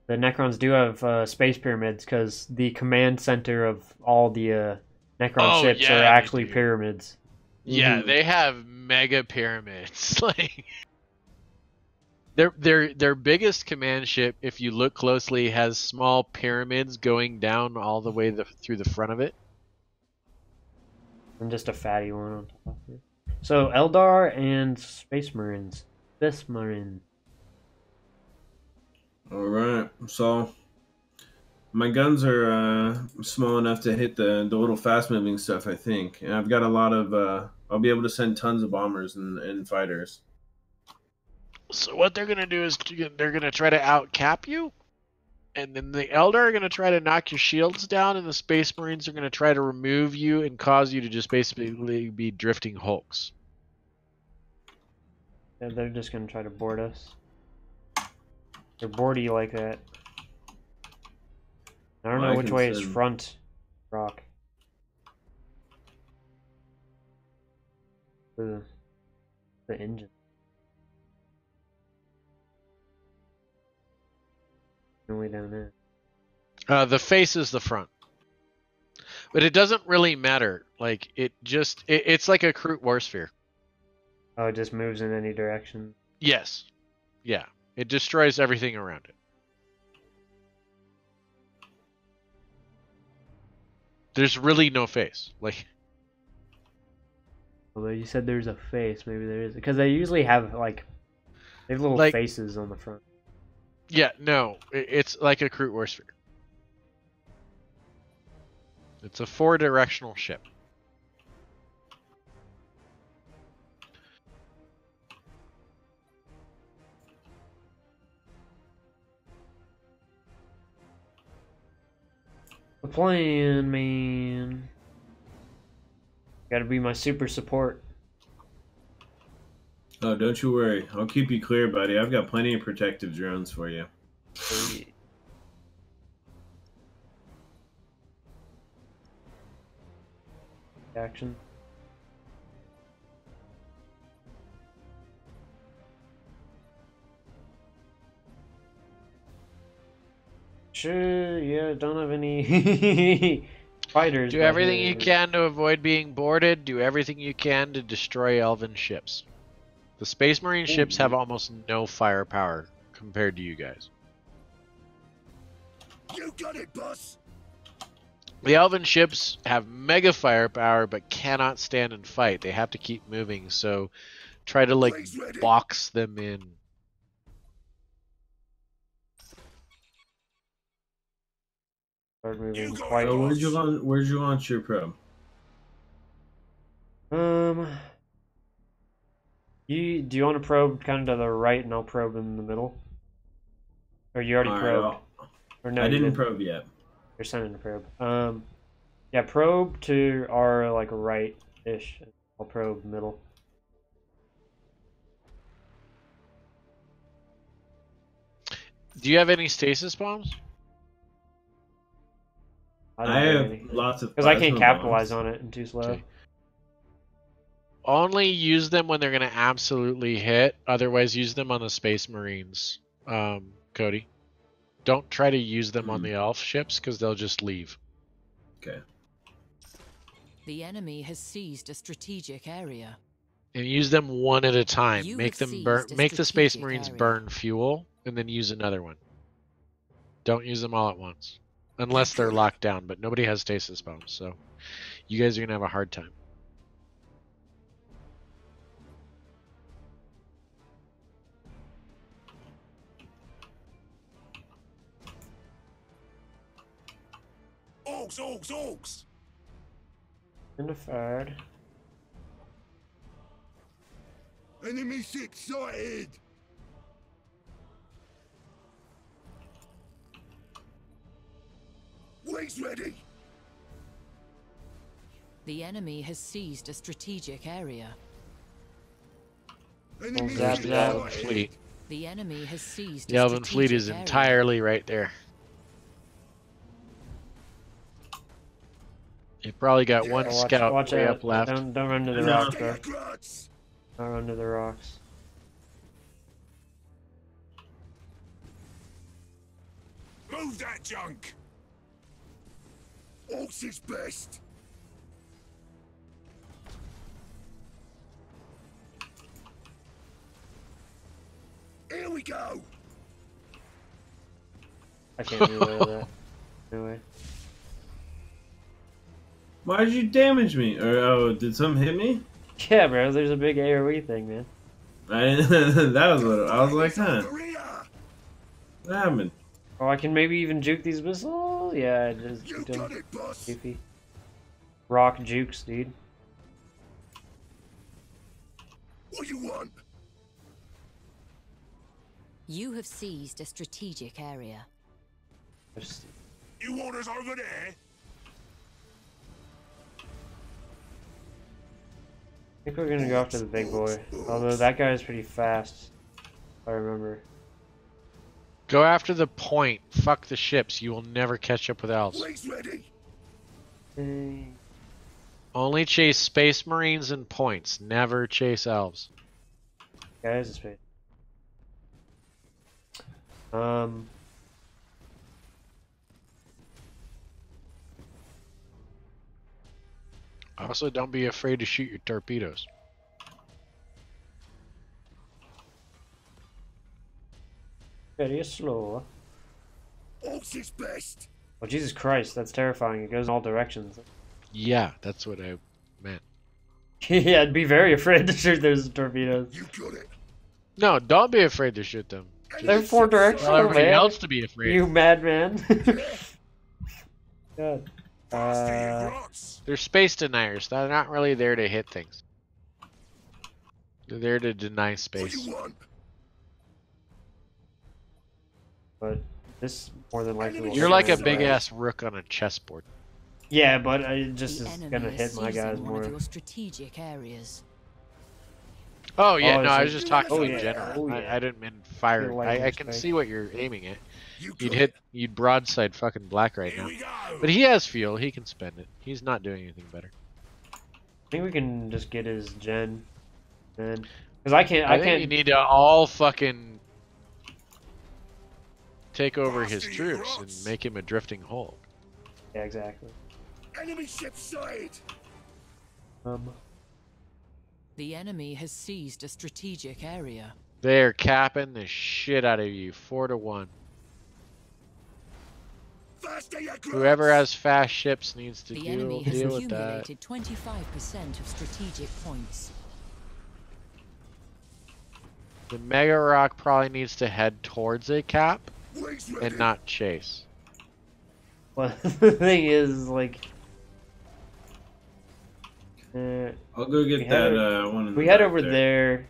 Necrons do have space pyramids because the command center of all the Necron ships are actually pyramids. Yeah, they have mega pyramids. Like their biggest command ship, if you look closely, has small pyramids going down all the way through the front of it. And just a fatty one on top of it. So Eldar and Space Marines. Space Marine. Alright, so my guns are small enough to hit the little fast moving stuff, I think. And I've got a lot of I'll be able to send tons of bombers and fighters. So what they're gonna do is they're gonna try to outcap you, and then the Eldar are gonna try to knock your shields down, and the Space Marines are gonna try to remove you and cause you to just basically be drifting hulks. Yeah, they're just gonna try to board us. They're boardy like that. I don't know which way is front rock. The engine. Way down there. The face is the front, but it doesn't really matter. Like it's like a Kroot war sphere. Oh, it just moves in any direction. Yes, yeah, it destroys everything around it. There's really no face. Like, Although you said there's a face, maybe there is, because they usually have like they have little faces on the front. Yeah, no, it's like a Kroot war sphere. It's a 4-directional ship. The plan, man. Gotta be my super support. Oh, don't you worry. I'll keep you clear, buddy. I've got plenty of protective drones for you. Action. Sure, yeah, don't have any. fighters. Do everything you can to avoid being boarded. Do everything you can to destroy elven ships. The Space Marine ships have almost no firepower compared to you guys. You got it, boss. The elven ships have mega firepower but cannot stand and fight. They have to keep moving, so try to like box them in. Start moving quite. Where'd you launch your probe? Do you want to probe kind of to the right, and I'll probe in the middle? Or you already probed? Or no, I didn't probe yet. You're sending a probe. Yeah, probe to our like right-ish. I'll probe middle. Do you have any stasis bombs? I have lots of. Because I can't capitalize on it. I'm too slow. Okay. Only use them when they're going to absolutely hit. Otherwise, use them on the Space Marines, Cody. Don't try to use them on the elf ships because they'll just leave. Okay. The enemy has seized a strategic area. And use them one at a time. Make them burn. Make the Space Marines burn fuel, and then use another one. Don't use them all at once, unless they're locked down. But nobody has stasis bombs, so you guys are gonna have a hard time. Orcs! In the third. Enemy ship sighted! Wings ready! The enemy has seized a strategic area. Enemy Elven fleet. The enemy has seized the Elven fleet is entirely right there. You probably got one scout way up left. Don't run to the rocks, bro. Don't run to the rocks. Move that junk! Orcs is best! Here we go! I can't do that. No way. Why did you damage me? Or did something hit me? Yeah, bro. There's a big AOE thing, man. That was what I was like, huh? What happened? Oh, I can maybe even juke these missiles. Yeah, I just You got it, boss. goofy. Rock jukes, dude. What you want? You have seized a strategic area. You orders over there? I think we're gonna go after the big boy. Although that guy is pretty fast, if I remember. Go after the point. Fuck the ships. You will never catch up with elves. Wings ready. Only chase Space Marines and points. Never chase elves. Guys, it's space. Also, don't be afraid to shoot your torpedoes. Very slow. Orcs is best. Oh, Jesus Christ, that's terrifying. It goes in all directions. Yeah, that's what I meant. Yeah, I'd be very afraid to shoot those torpedoes. You got it. No, don't be afraid to shoot them. They're four directional, Tell everybody man. else to be afraid. You madman. God. They're space deniers. They're not really there to hit things. They're there to deny space. What you want? But this more than likely will. You're like a big ass rook on a chessboard. Yeah, but it just The is enemy gonna is hit my guys seizing one more. of your strategic areas. Oh yeah, Oh, no, is I it- was just talking Oh, in yeah. general. Oh, yeah. I didn't mean fire. Feel like I it's can fake. see what you're aiming at. You You'd got hit, it. you'd broadside fucking black right Here now. we go. But he has fuel. He can spend it. He's not doing anything better. I think we can just get his gen, then, because I can't. I think you need to all fucking take over his troops and make him a drifting hole. Yeah, exactly. Enemy ship sighted. The enemy has seized a strategic area. They're capping the shit out of you. 4-1. Faster, you grunts. Whoever has fast ships needs to The enemy has deal with that. accumulated 25% of strategic points. The Mega Rock probably needs to head towards a cap Wings ready. and not chase. Well, the thing is, like, I'll go get we that head- one. In we the head back over there.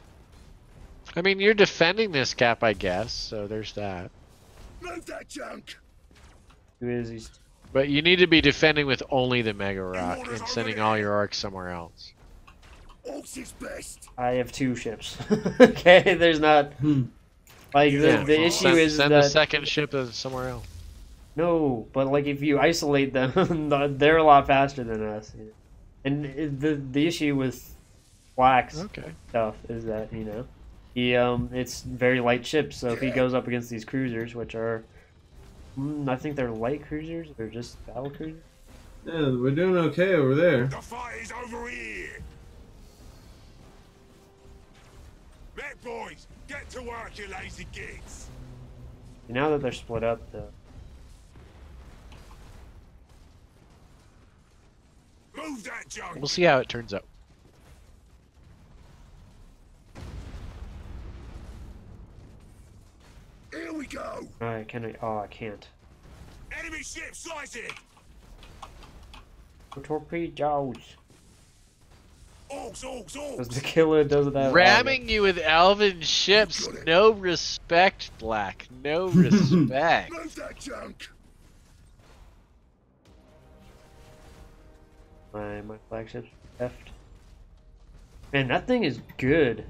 I mean, you're defending this cap, I guess, so there's that. Move that junk. Who is he? But you need to be defending with only the Mega Rock and sending all your arcs somewhere else. Orcs is best. I have 2 ships. Okay, there's not. Like, the issue is send that. the second ship somewhere else. No, but like if you isolate them, they're a lot faster than us. And the issue with Black's stuff is that, you know, he it's very light ships. So if he goes up against these cruisers, which are, I think they're light cruisers or just battle cruisers. Yeah, we're doing okay over there. The fight is over here. Mech boys, get to work, you lazy gigs. Now that they're split up, though. Move that junk. We'll see how it turns out. Here we go. Alright, can I? Oh, I can't. Enemy ship sighted. Torpedoes. Orcs. Because the killer doesn't have. Ramming you with elven ships. No respect, Black. No respect. Move that junk. My flagship's left. Man, that thing is good.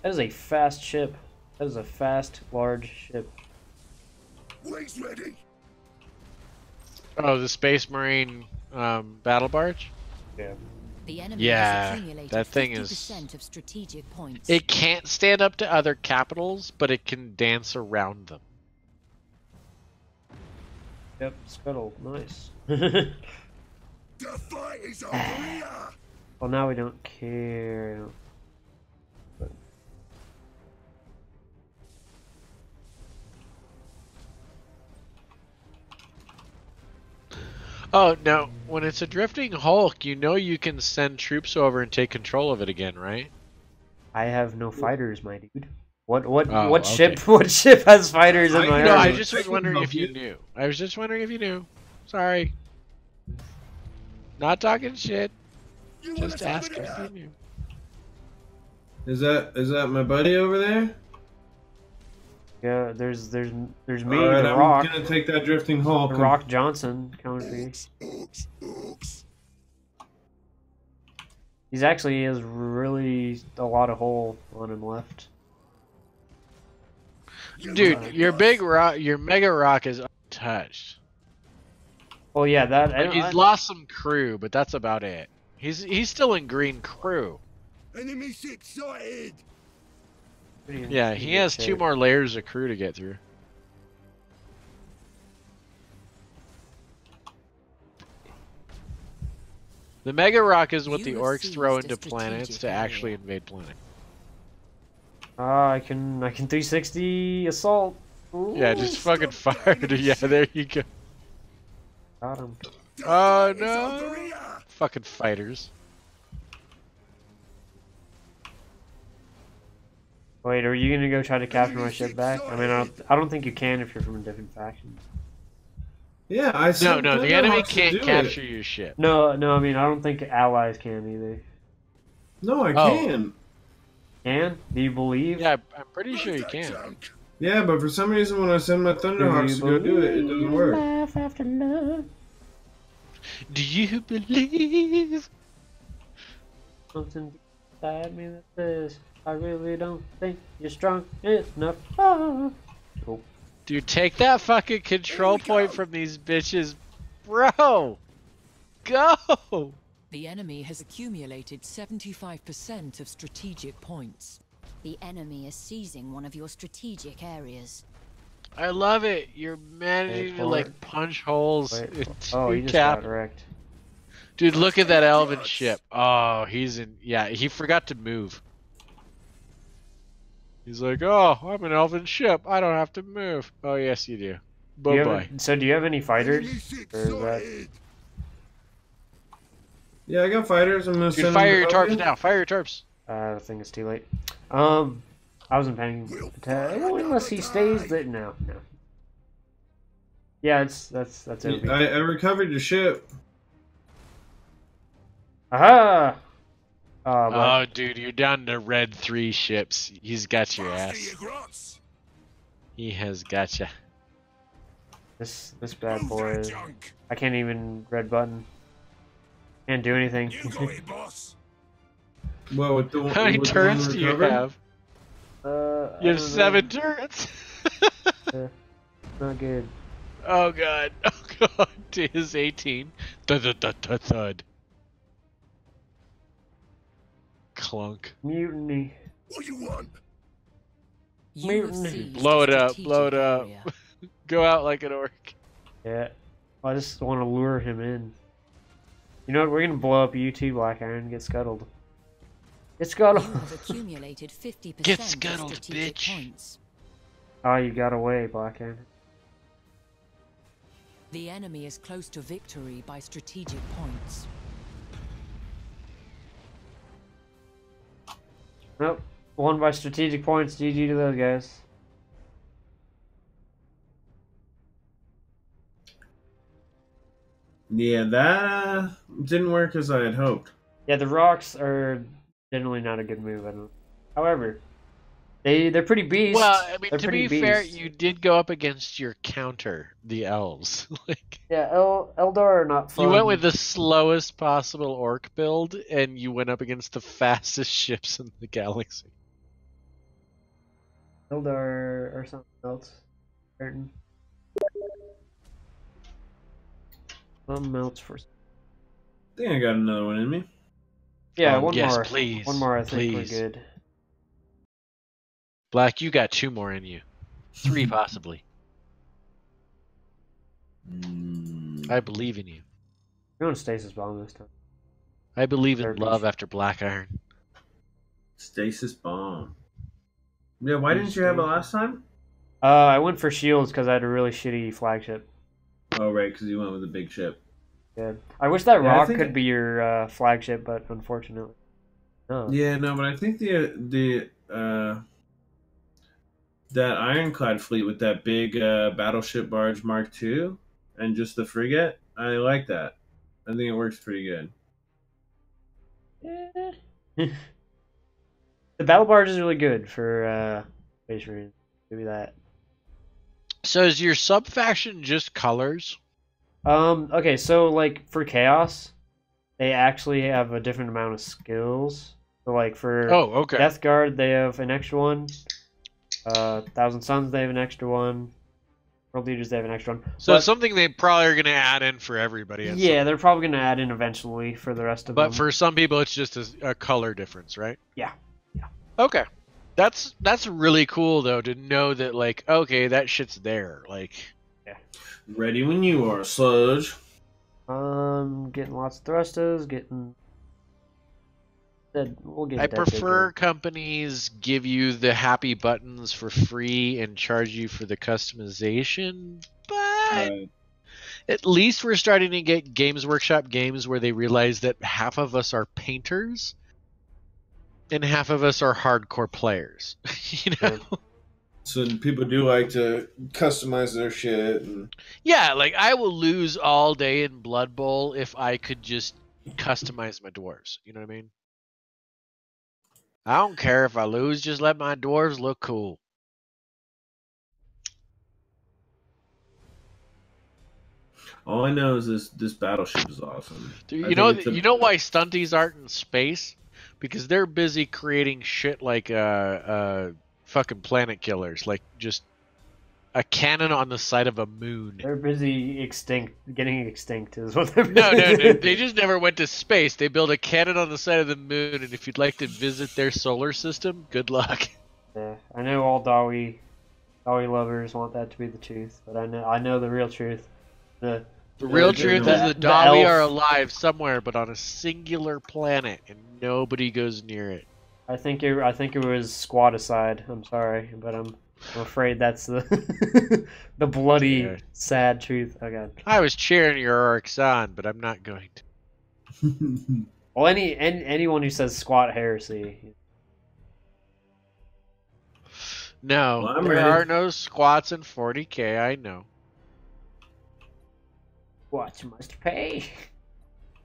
That is a fast ship. That is a fast, large ship. Wings ready. Oh, the Space Marine battle barge? Yeah. The enemy Yeah, has accumulated that thing 50% of strategic points. It can't stand up to other capitals, but it can dance around them. Yep, scuttle. Nice. The fight is over here. Well, now we don't care. Oh, no. When it's a drifting Hulk, you know you can send troops over and take control of it again, right? I have no fighters, my dude. What Oh, ship? What ship has fighters in my No, I army? just was wondering if you knew. I was just wondering if you knew. Sorry. Not talking shit. You wanna Just take asking it if out? you knew. Is that my buddy over there? Yeah, there's me, Alright, the I'm Rock, gonna take that drifting Hulk. the Rock Johnson coming for you. Orcs. He's actually has really a lot of hole on him left. Dude, your Mega Rock is untouched. Well, yeah, that Like, he's lost some crew, but that's about it. He's still in green crew. Enemy ship sighted. Yeah, he has 2 more layers of crew to get through. The Mega Rock is what You the have orcs throw seized a into planets to strategic actually area. invade planet. I can 360 assault. Ooh, Yeah, just fucking fire. Yeah, there you go. got him. Oh It's over no! here. Fucking fighters. Wait, are you gonna go try to capture my ship back? I mean, I don't think you can if you're from a different faction. Yeah, I No, sent no, the Thunderhawks enemy to can't do capture it. your ship. No, I mean, I don't think allies can either. No, I Oh. can. Can? Do you believe? Yeah, I'm pretty Move sure you that can. junk. Yeah, but for some reason when I send my Thunderhawks to go do it, it doesn't work. Laugh after love. Do you believe? Something inside me that says I really don't think you're strong enough. Oh. Dude, take that fucking control point from these bitches, bro. Go. The enemy has accumulated 75% of strategic points. The enemy is seizing one of your strategic areas. I love it. You're managing to like punch holes Wait. into Oh, he just got cap. wrecked. Dude, look at that elven ship. Oh, he's in. Yeah, he forgot to move. He's like, oh, I'm an elven ship. I don't have to move. Oh, yes, you do. Bye-bye. So do you have any fighters? Or is that... Yeah, I got fighters. I'm gonna Dude, fire your tarps now. Fire your tarps. I think it's too late. I wasn't paying attention. Unless he stays there. No. Yeah, that's it. I recovered your ship. Aha! Oh, dude, you're down to red 3 ships. He's got your ass. He has gotcha. This bad boy is... I can't even red button. Can't do anything. Well, with the, how many turrets do you have? You have 7 know. turrets? Not good. Oh god. Oh god. To his 18. Thud. Clunk. Mutiny. What do you want? Mutiny. Blow it up. Blow it up. Go out like an orc. Yeah. I just want to lure him in. You know what? We're gonna blow up you too, Black Iron. Get scuttled. Get scuttled. You have accumulated 50% Get scuttled, strategic bitch. points. Oh, you got away, Black Iron. The enemy is close to victory by strategic points. Nope. Won by strategic points. GG to those guys. Yeah, that didn't work as I had hoped. Yeah, the rocks are generally not a good move. I don't. However, they're pretty beast. Well, I mean, they're to pretty be fair, beast. you did go up against your counter, the elves. Like, Yeah, Eldar are not fun. you went with the slowest possible orc build, and you went up against the fastest ships in the galaxy. Eldar or something else. Certain. Something else for. I think I got another one in me. Yeah, Oh, one yes, more. please. One more. I think Please. we're good. Black, you got 2 more in you. 3 possibly. I believe in you. We're going stasis bomb this time. I believe in Turkish. love after Black Iron. Stasis bomb. Yeah, why didn't you have it last time? I went for shields because I had a really shitty flagship. Oh, right, because you went with a big ship. Yeah. I wish that Yeah, I rock think could be your flagship, but unfortunately, no. Yeah, no, but I think that ironclad fleet with that big battleship barge Mark II and just the frigate, I like that. I think it works pretty good. The battle barge is really good for Space Marine. Maybe that. So is your sub faction just colors? Okay, so like for Chaos, they actually have a different amount of skills. So like for okay. Death Guard, they have an extra one. Thousand Suns, they have an extra one. World Leaders, they have an extra one. So it's something they probably are going to add in for everybody. Yeah, they're probably going to add in eventually for the rest of them. But for some people, it's just a color difference, right? Yeah. Okay. That's really cool, though, to know that, like, okay, that shit's there. Like, yeah. Ready when you are, Sludge. Getting lots of thrusters, getting... We'll get I prefer companies give you the happy buttons for free and charge you for the customization, but at least we're starting to get Games Workshop games where they realize that half of us are painters and half of us are hardcore players. You know? So people do like to customize their shit. And... Yeah, like I will lose all day in Blood Bowl if I could just customize my dwarves. You know what I mean? I don't care if I lose, just let my dwarves look cool. All I know is this battleship is awesome. Dude, you know why stunties aren't in space? Because they're busy creating shit like fucking planet killers, like just a cannon on the side of a moon. They're busy getting extinct is what they're No, they just never went to space. They built a cannon on the side of the moon, and if you'd like to visit their solar system, good luck. Yeah, I know all Dawi lovers want that to be the truth, but I know the real truth. The The real truth is the the Dawi elf- are alive somewhere, but on a singular planet, and nobody goes near it. I think it was squaticide. I'm sorry, but I'm afraid that's the the bloody, Yeah. sad truth. Oh god. I was cheering your orcs on, but I'm not going to. Well, anyone who says squat heresy. No, Well, I'm there ready. are no squats in 40k, I know. What must pay?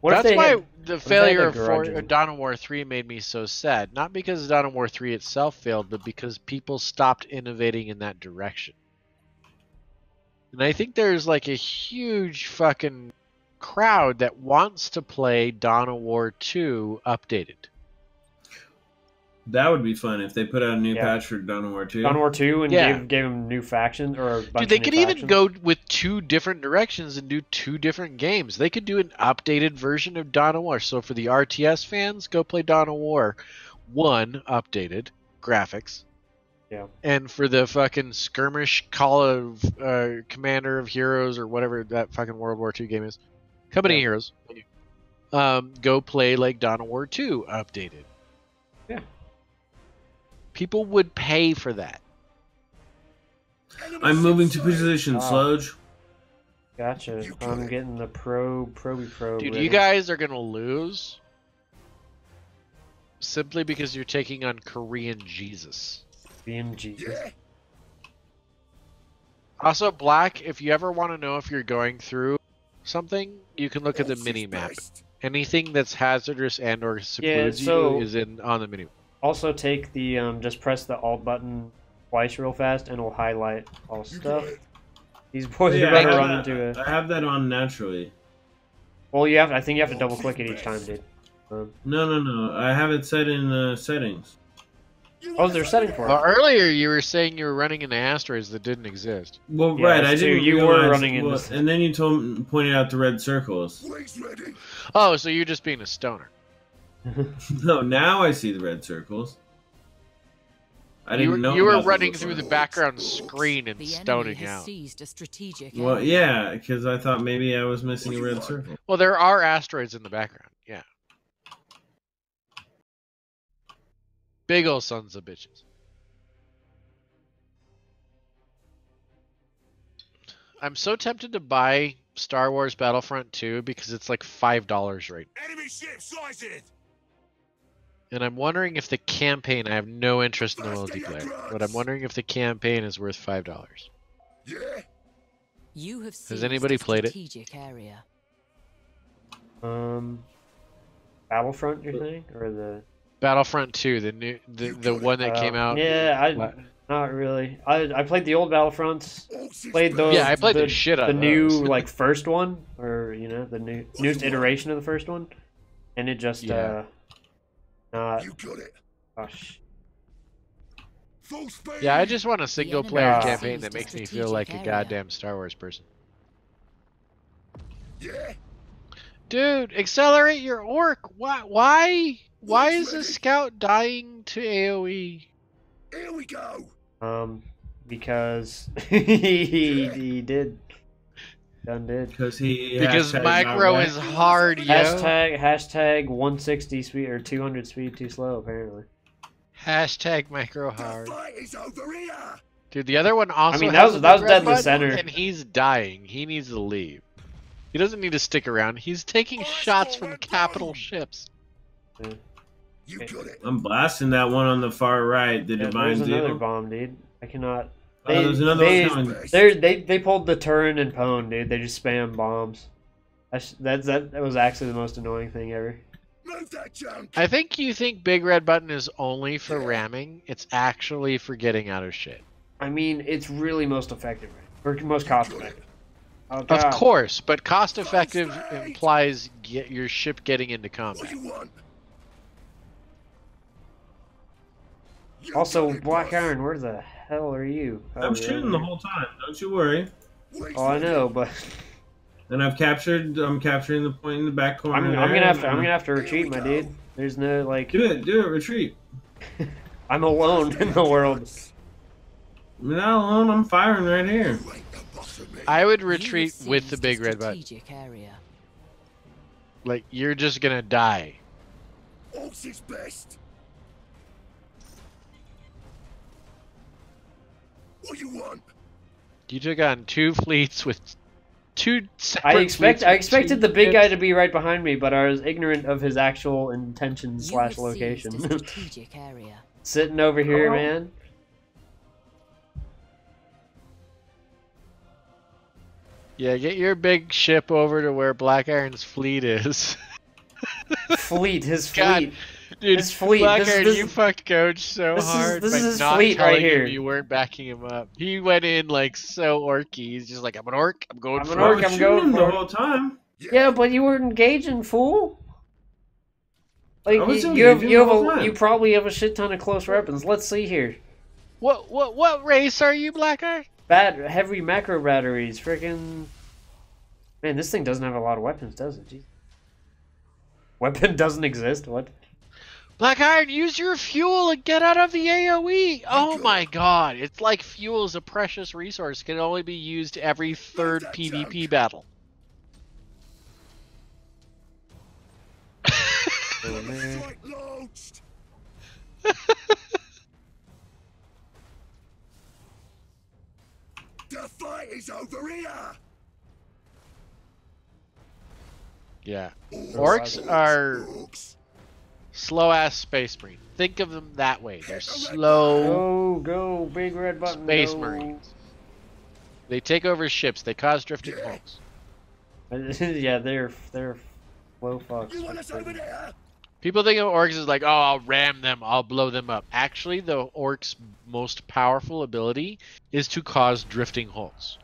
What That's if they why had- the they failure had of a grudge in- Dawn of War 3 made me so sad. Not because Dawn of War 3 itself failed, but because people stopped innovating in that direction. And I think there's like a huge fucking crowd that wants to play Dawn of War 2 updated. That would be fun if they put out a new Yeah. patch for Dawn of War 2. Dawn of War 2 and Yeah. gave them new factions or a bunch Dude, they of new could even factions? go with 2 different directions and do 2 different games. They could do an updated version of Dawn of War. So for the RTS fans, go play Dawn of War 1 updated graphics. Yeah. And for the fucking skirmish Call of Commander of Heroes or whatever that fucking World War II game is, Company of Heroes, go play like Dawn of War 2 updated. Yeah. People would pay for that. I'm moving to position, Wow. Sludge. Gotcha. I'm getting the proby probe. Dude, ready. you guys are gonna lose simply because you're taking on Korean Jesus. Being Jesus. Also, Black, if you ever want to know if you're going through something, you can look at the mini-map. Anything that's hazardous and or secludes so- you is on the mini. Also take the just press the alt button twice real fast and it'll highlight all stuff. These boys Yeah, are about to I run have into that- a. I have that on naturally. Well, I think you have to double click it each time, dude. No. I have it set in settings. Oh, there's a setting for Well, it. earlier you were saying you were running into asteroids that didn't exist. Well, Yeah, right, I that's true. didn't You were realize running into what- and then you pointed out the red circles. Oh, so you're just being a stoner. No, now I see the red circles. I didn't know You were about the running red through the circles. background screen and The enemy stoning has out. seized a strategic Well, area. yeah, because I thought maybe I was missing a red circle. Well, there are asteroids in the background. Yeah. Big ol' sons of bitches. I'm so tempted to buy Star Wars Battlefront 2 because it's like $5 right now. Enemy ship sighted! And I'm wondering if the campaign, I have no interest in the multiplayer, but I'm wondering if the campaign is worth $5. You have seized anybody a played it? strategic area. Battlefront, you're saying, or the? Battlefront 2, the one that came out. Yeah, not really. I played the old Battlefronts. Played those. Yeah, I played the shit out the of new those. like first one, or the newest iteration of the first one, and it just Yeah. not. You got it. Gosh. Full speed! Yeah, I just want a single player enemy campaign seized that a makes me feel strategic like a area. goddamn Star Wars person. Yeah? Dude, accelerate your orc. Why? Why is the scout dying to AoE? Here we go! Because he did. Done did. Because he Because hashtag micro not is whack. hard, yo. Hashtag 160 speed or 200 speed too slow apparently. Hashtag micro The hard. fight is over here! Dude, the other one also I mean, has that was red dead in the button, center. and he's dying. He needs to leave. He doesn't need to stick around. He's taking shots from capital ships. You got it. I'm blasting that one on the far right, the Yeah, Divine there's another Zeal. bomb, dude. I cannot. Oh, there's another one coming. They pulled the turn and pwn, dude. They just spam bombs. That was actually the most annoying thing ever. Move that junk! I think you think Big Red Button is only for ramming. It's actually for getting out of shit. I mean, it's really most effective, right? Or most cost effective. Oh, Of God. course, but cost effective implies your ship getting into What combat. do you want? You Also, got it, Black boss. Iron, where the hell are you? I'm shooting the whole time. Don't you worry. Wait Oh, I for know, it. but And I'm capturing the point in the back corner. I'm there. gonna have to retreat, my dude. There's no like. Do it, retreat. I'm alone in the world. I'm not alone. I'm firing right here. You ain't the boss of me. I would retreat with the big red button. Area. Like, you're just gonna die. Orcs is best. What you want? You took on 2 fleets with 2 separate I expected the big guy to be right behind me, but I was ignorant of his actual intention / location. Strategic area. Sitting over here, man. Yeah, get your big ship over to where Black Iron's fleet is. His God, fleet. dude, His fleet. Black Iron, you fucked Coach so hard this by is his not fleet telling right here. him you weren't backing him up. He went in like so orky. He's just like, I'm an orc. I'm going I'm for an orc. it. I'm going the for whole time. Yeah, but you weren't engaging, fool. Like I was you probably have a shit ton of close weapons. Let's see here. What race are you, Black Iron? Heavy macro batteries, freaking. Man, this thing doesn't have a lot of weapons, does it? Jeez. Weapon doesn't exist. What? Black Iron, use your fuel and get out of the AoE. Oh my god, it's like fuel is a precious resource. It can only be used every 3rd PvP battle. Strike launched. The fight is over here. Yeah. Orcs are slow-ass space marine. Think of them that way. They're slow. Go, big red button. Space go. marines. They take over ships. They cause drifting hulks. Yeah, they're slow fucks. You want us over there? People think of orcs as like, oh, I'll ram them, I'll blow them up. Actually, the orcs' most powerful ability is to cause drifting hulks.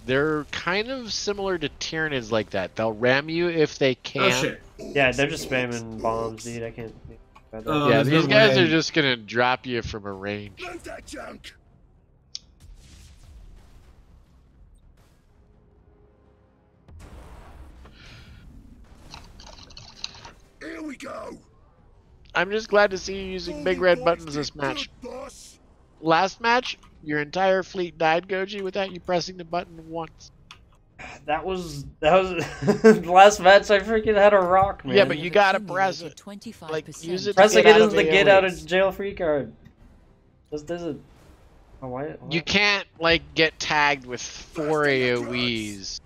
They're kind of similar to Tyranids like that. They'll ram you if they can. Oh shit. Yeah, they're just spamming bombs, dude. I can't. Yeah, these guys are just gonna drop you from a range. Move that junk. Here we go. I'm just glad to see you using big red buttons this match. Last match, your entire fleet died, Goji, without you pressing the button once. That was the last match. I freaking had a rock, man. Yeah, but you gotta press it. Like, use it. Pressing it is the get out of jail free card. This doesn't. Oh, why? You can't like get tagged with 4 AoEs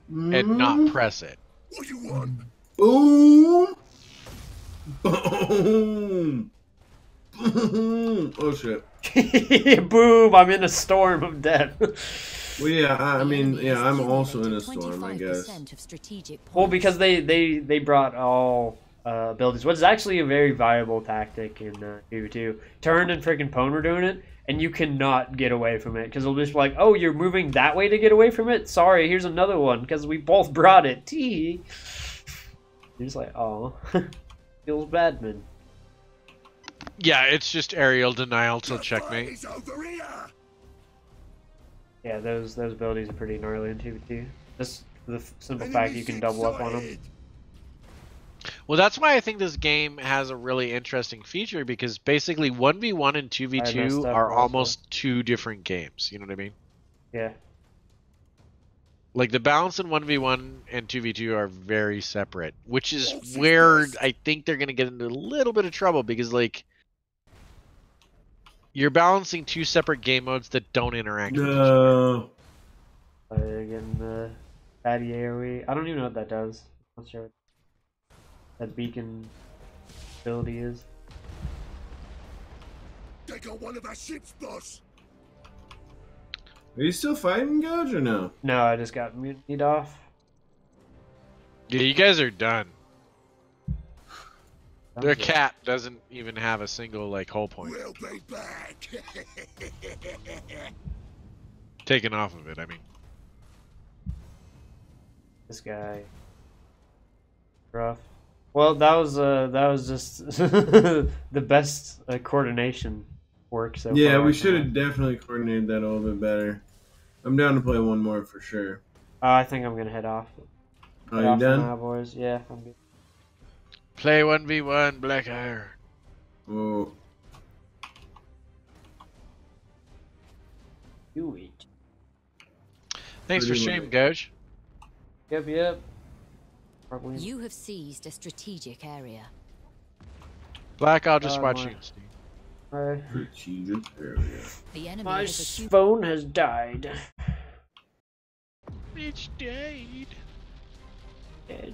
and not press it. What you want? Boom! Boom! Boom! Oh shit! Boom! I'm in a storm of death. Well, yeah, I mean, yeah, I'm also in a storm, I guess. Well, because they brought all abilities, which is actually a very viable tactic in 2v2. Turn and freaking Pwn were doing it, and you cannot get away from it because they'll just be like, "Oh, you're moving that way to get away from it? Sorry, here's another one because we both brought it." Tee. You're just like, "Oh, feels bad, man." Yeah, it's just aerial denial till checkmate. Yeah, those abilities are pretty gnarly in 2v2. Just the simple fact you can double up on them. Well, that's why I think this game has a really interesting feature, because basically 1v1 and 2v2 are almost 2 different games. You know what I mean? Yeah. Like, the balance in 1v1 and 2v2 are very separate, which is where I think they're going to get into a little bit of trouble, because, like, you're balancing 2 separate game modes that don't interact with each other. Again, the fatty AoE. I don't even know what that does. I'm not sure what that beacon ability is. They got one of our ships, boss. Are you still fighting, Gouge, or no? No, I just got mutinied off. Yeah, you guys are done. Their cat doesn't even have a single, like, hull point. We'll be back. Taken off of it, I mean. This guy. Rough. Well, that was just the best coordination work so far. Yeah, we should have definitely coordinated that a little bit better. I'm down to play one more for sure. I think I'm gonna head off. Are you done? Now, boys? Yeah, I'm good. Play 1v1, Black Iron. Oh. Do it. Thanks for stream, Goj. Yep. Probably. You have seized a strategic area. Black, I'll just watch you. Alright. Strategic area. The enemy My has phone has died. It's died. Dead.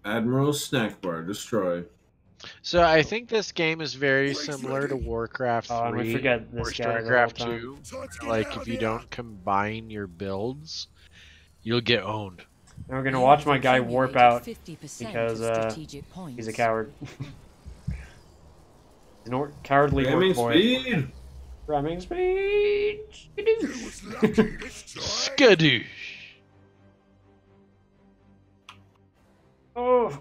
Admiral Snack Bar destroyed. So I think this game is very similar to Warcraft 3 I'm gonna forget or this guy the StarCraft whole 2. Like, if you don't combine your builds, you'll get owned. And we're gonna watch my guy warp out 50% because of strategic points. he's a coward. He's a cowardly orc Ramming boy. speed! Ramming speed! Skadoosh! Oh!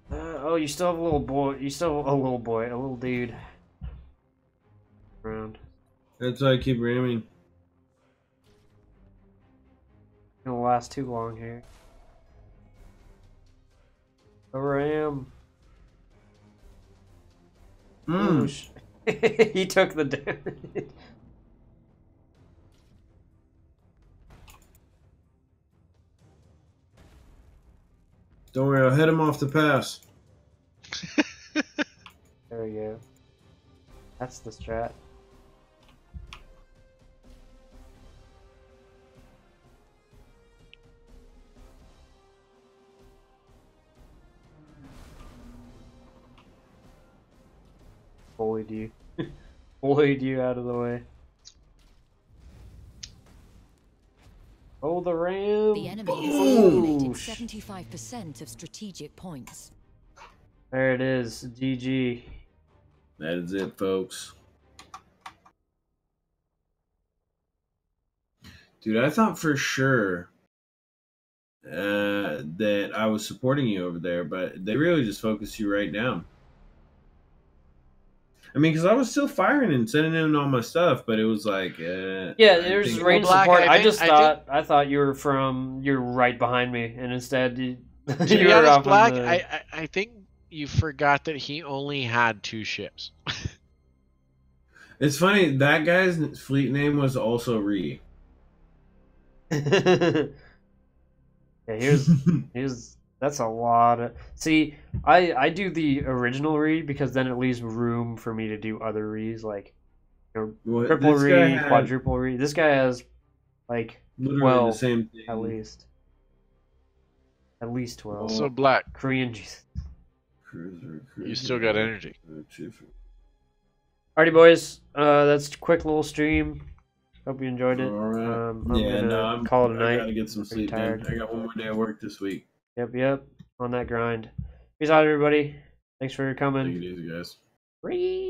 Oh, you still have a little boy. You still have a little boy, a little dude. Around. That's why I keep ramming. Gonna last too long here. Over I am. He took the damage. Don't worry, I'll head him off the pass. There we go. That's the strat. Bullied you. Bullied you out of the way. Oh, the ram! The enemy has accumulated 75% of strategic points. There it is. GG. That is it, folks. Dude, I thought for sure that I was supporting you over there, but they really just focused you right down. I mean, because I was still firing and sending in all my stuff, but it was like, yeah, there's range Black, support. I I thought you were you're right behind me, and instead you. To be honest, Black, I think you forgot that he only had 2 ships. It's funny, that guy's fleet name was also Ree. Yeah, here's that's a lot of. See, I do the original read because then it leaves room for me to do other reads like, triple read, quadruple read. This guy has like literally the same thing. At least 12. So Black, Korean Jesus. you still got energy. Alrighty, boys. That's a quick little stream. Hope you enjoyed it. Right. I'm gonna call it a night. I gotta get some sleep, man. I got one more day of work this week. Yep. On that grind. Peace out, everybody. Thanks for coming. Take it easy, guys. Free.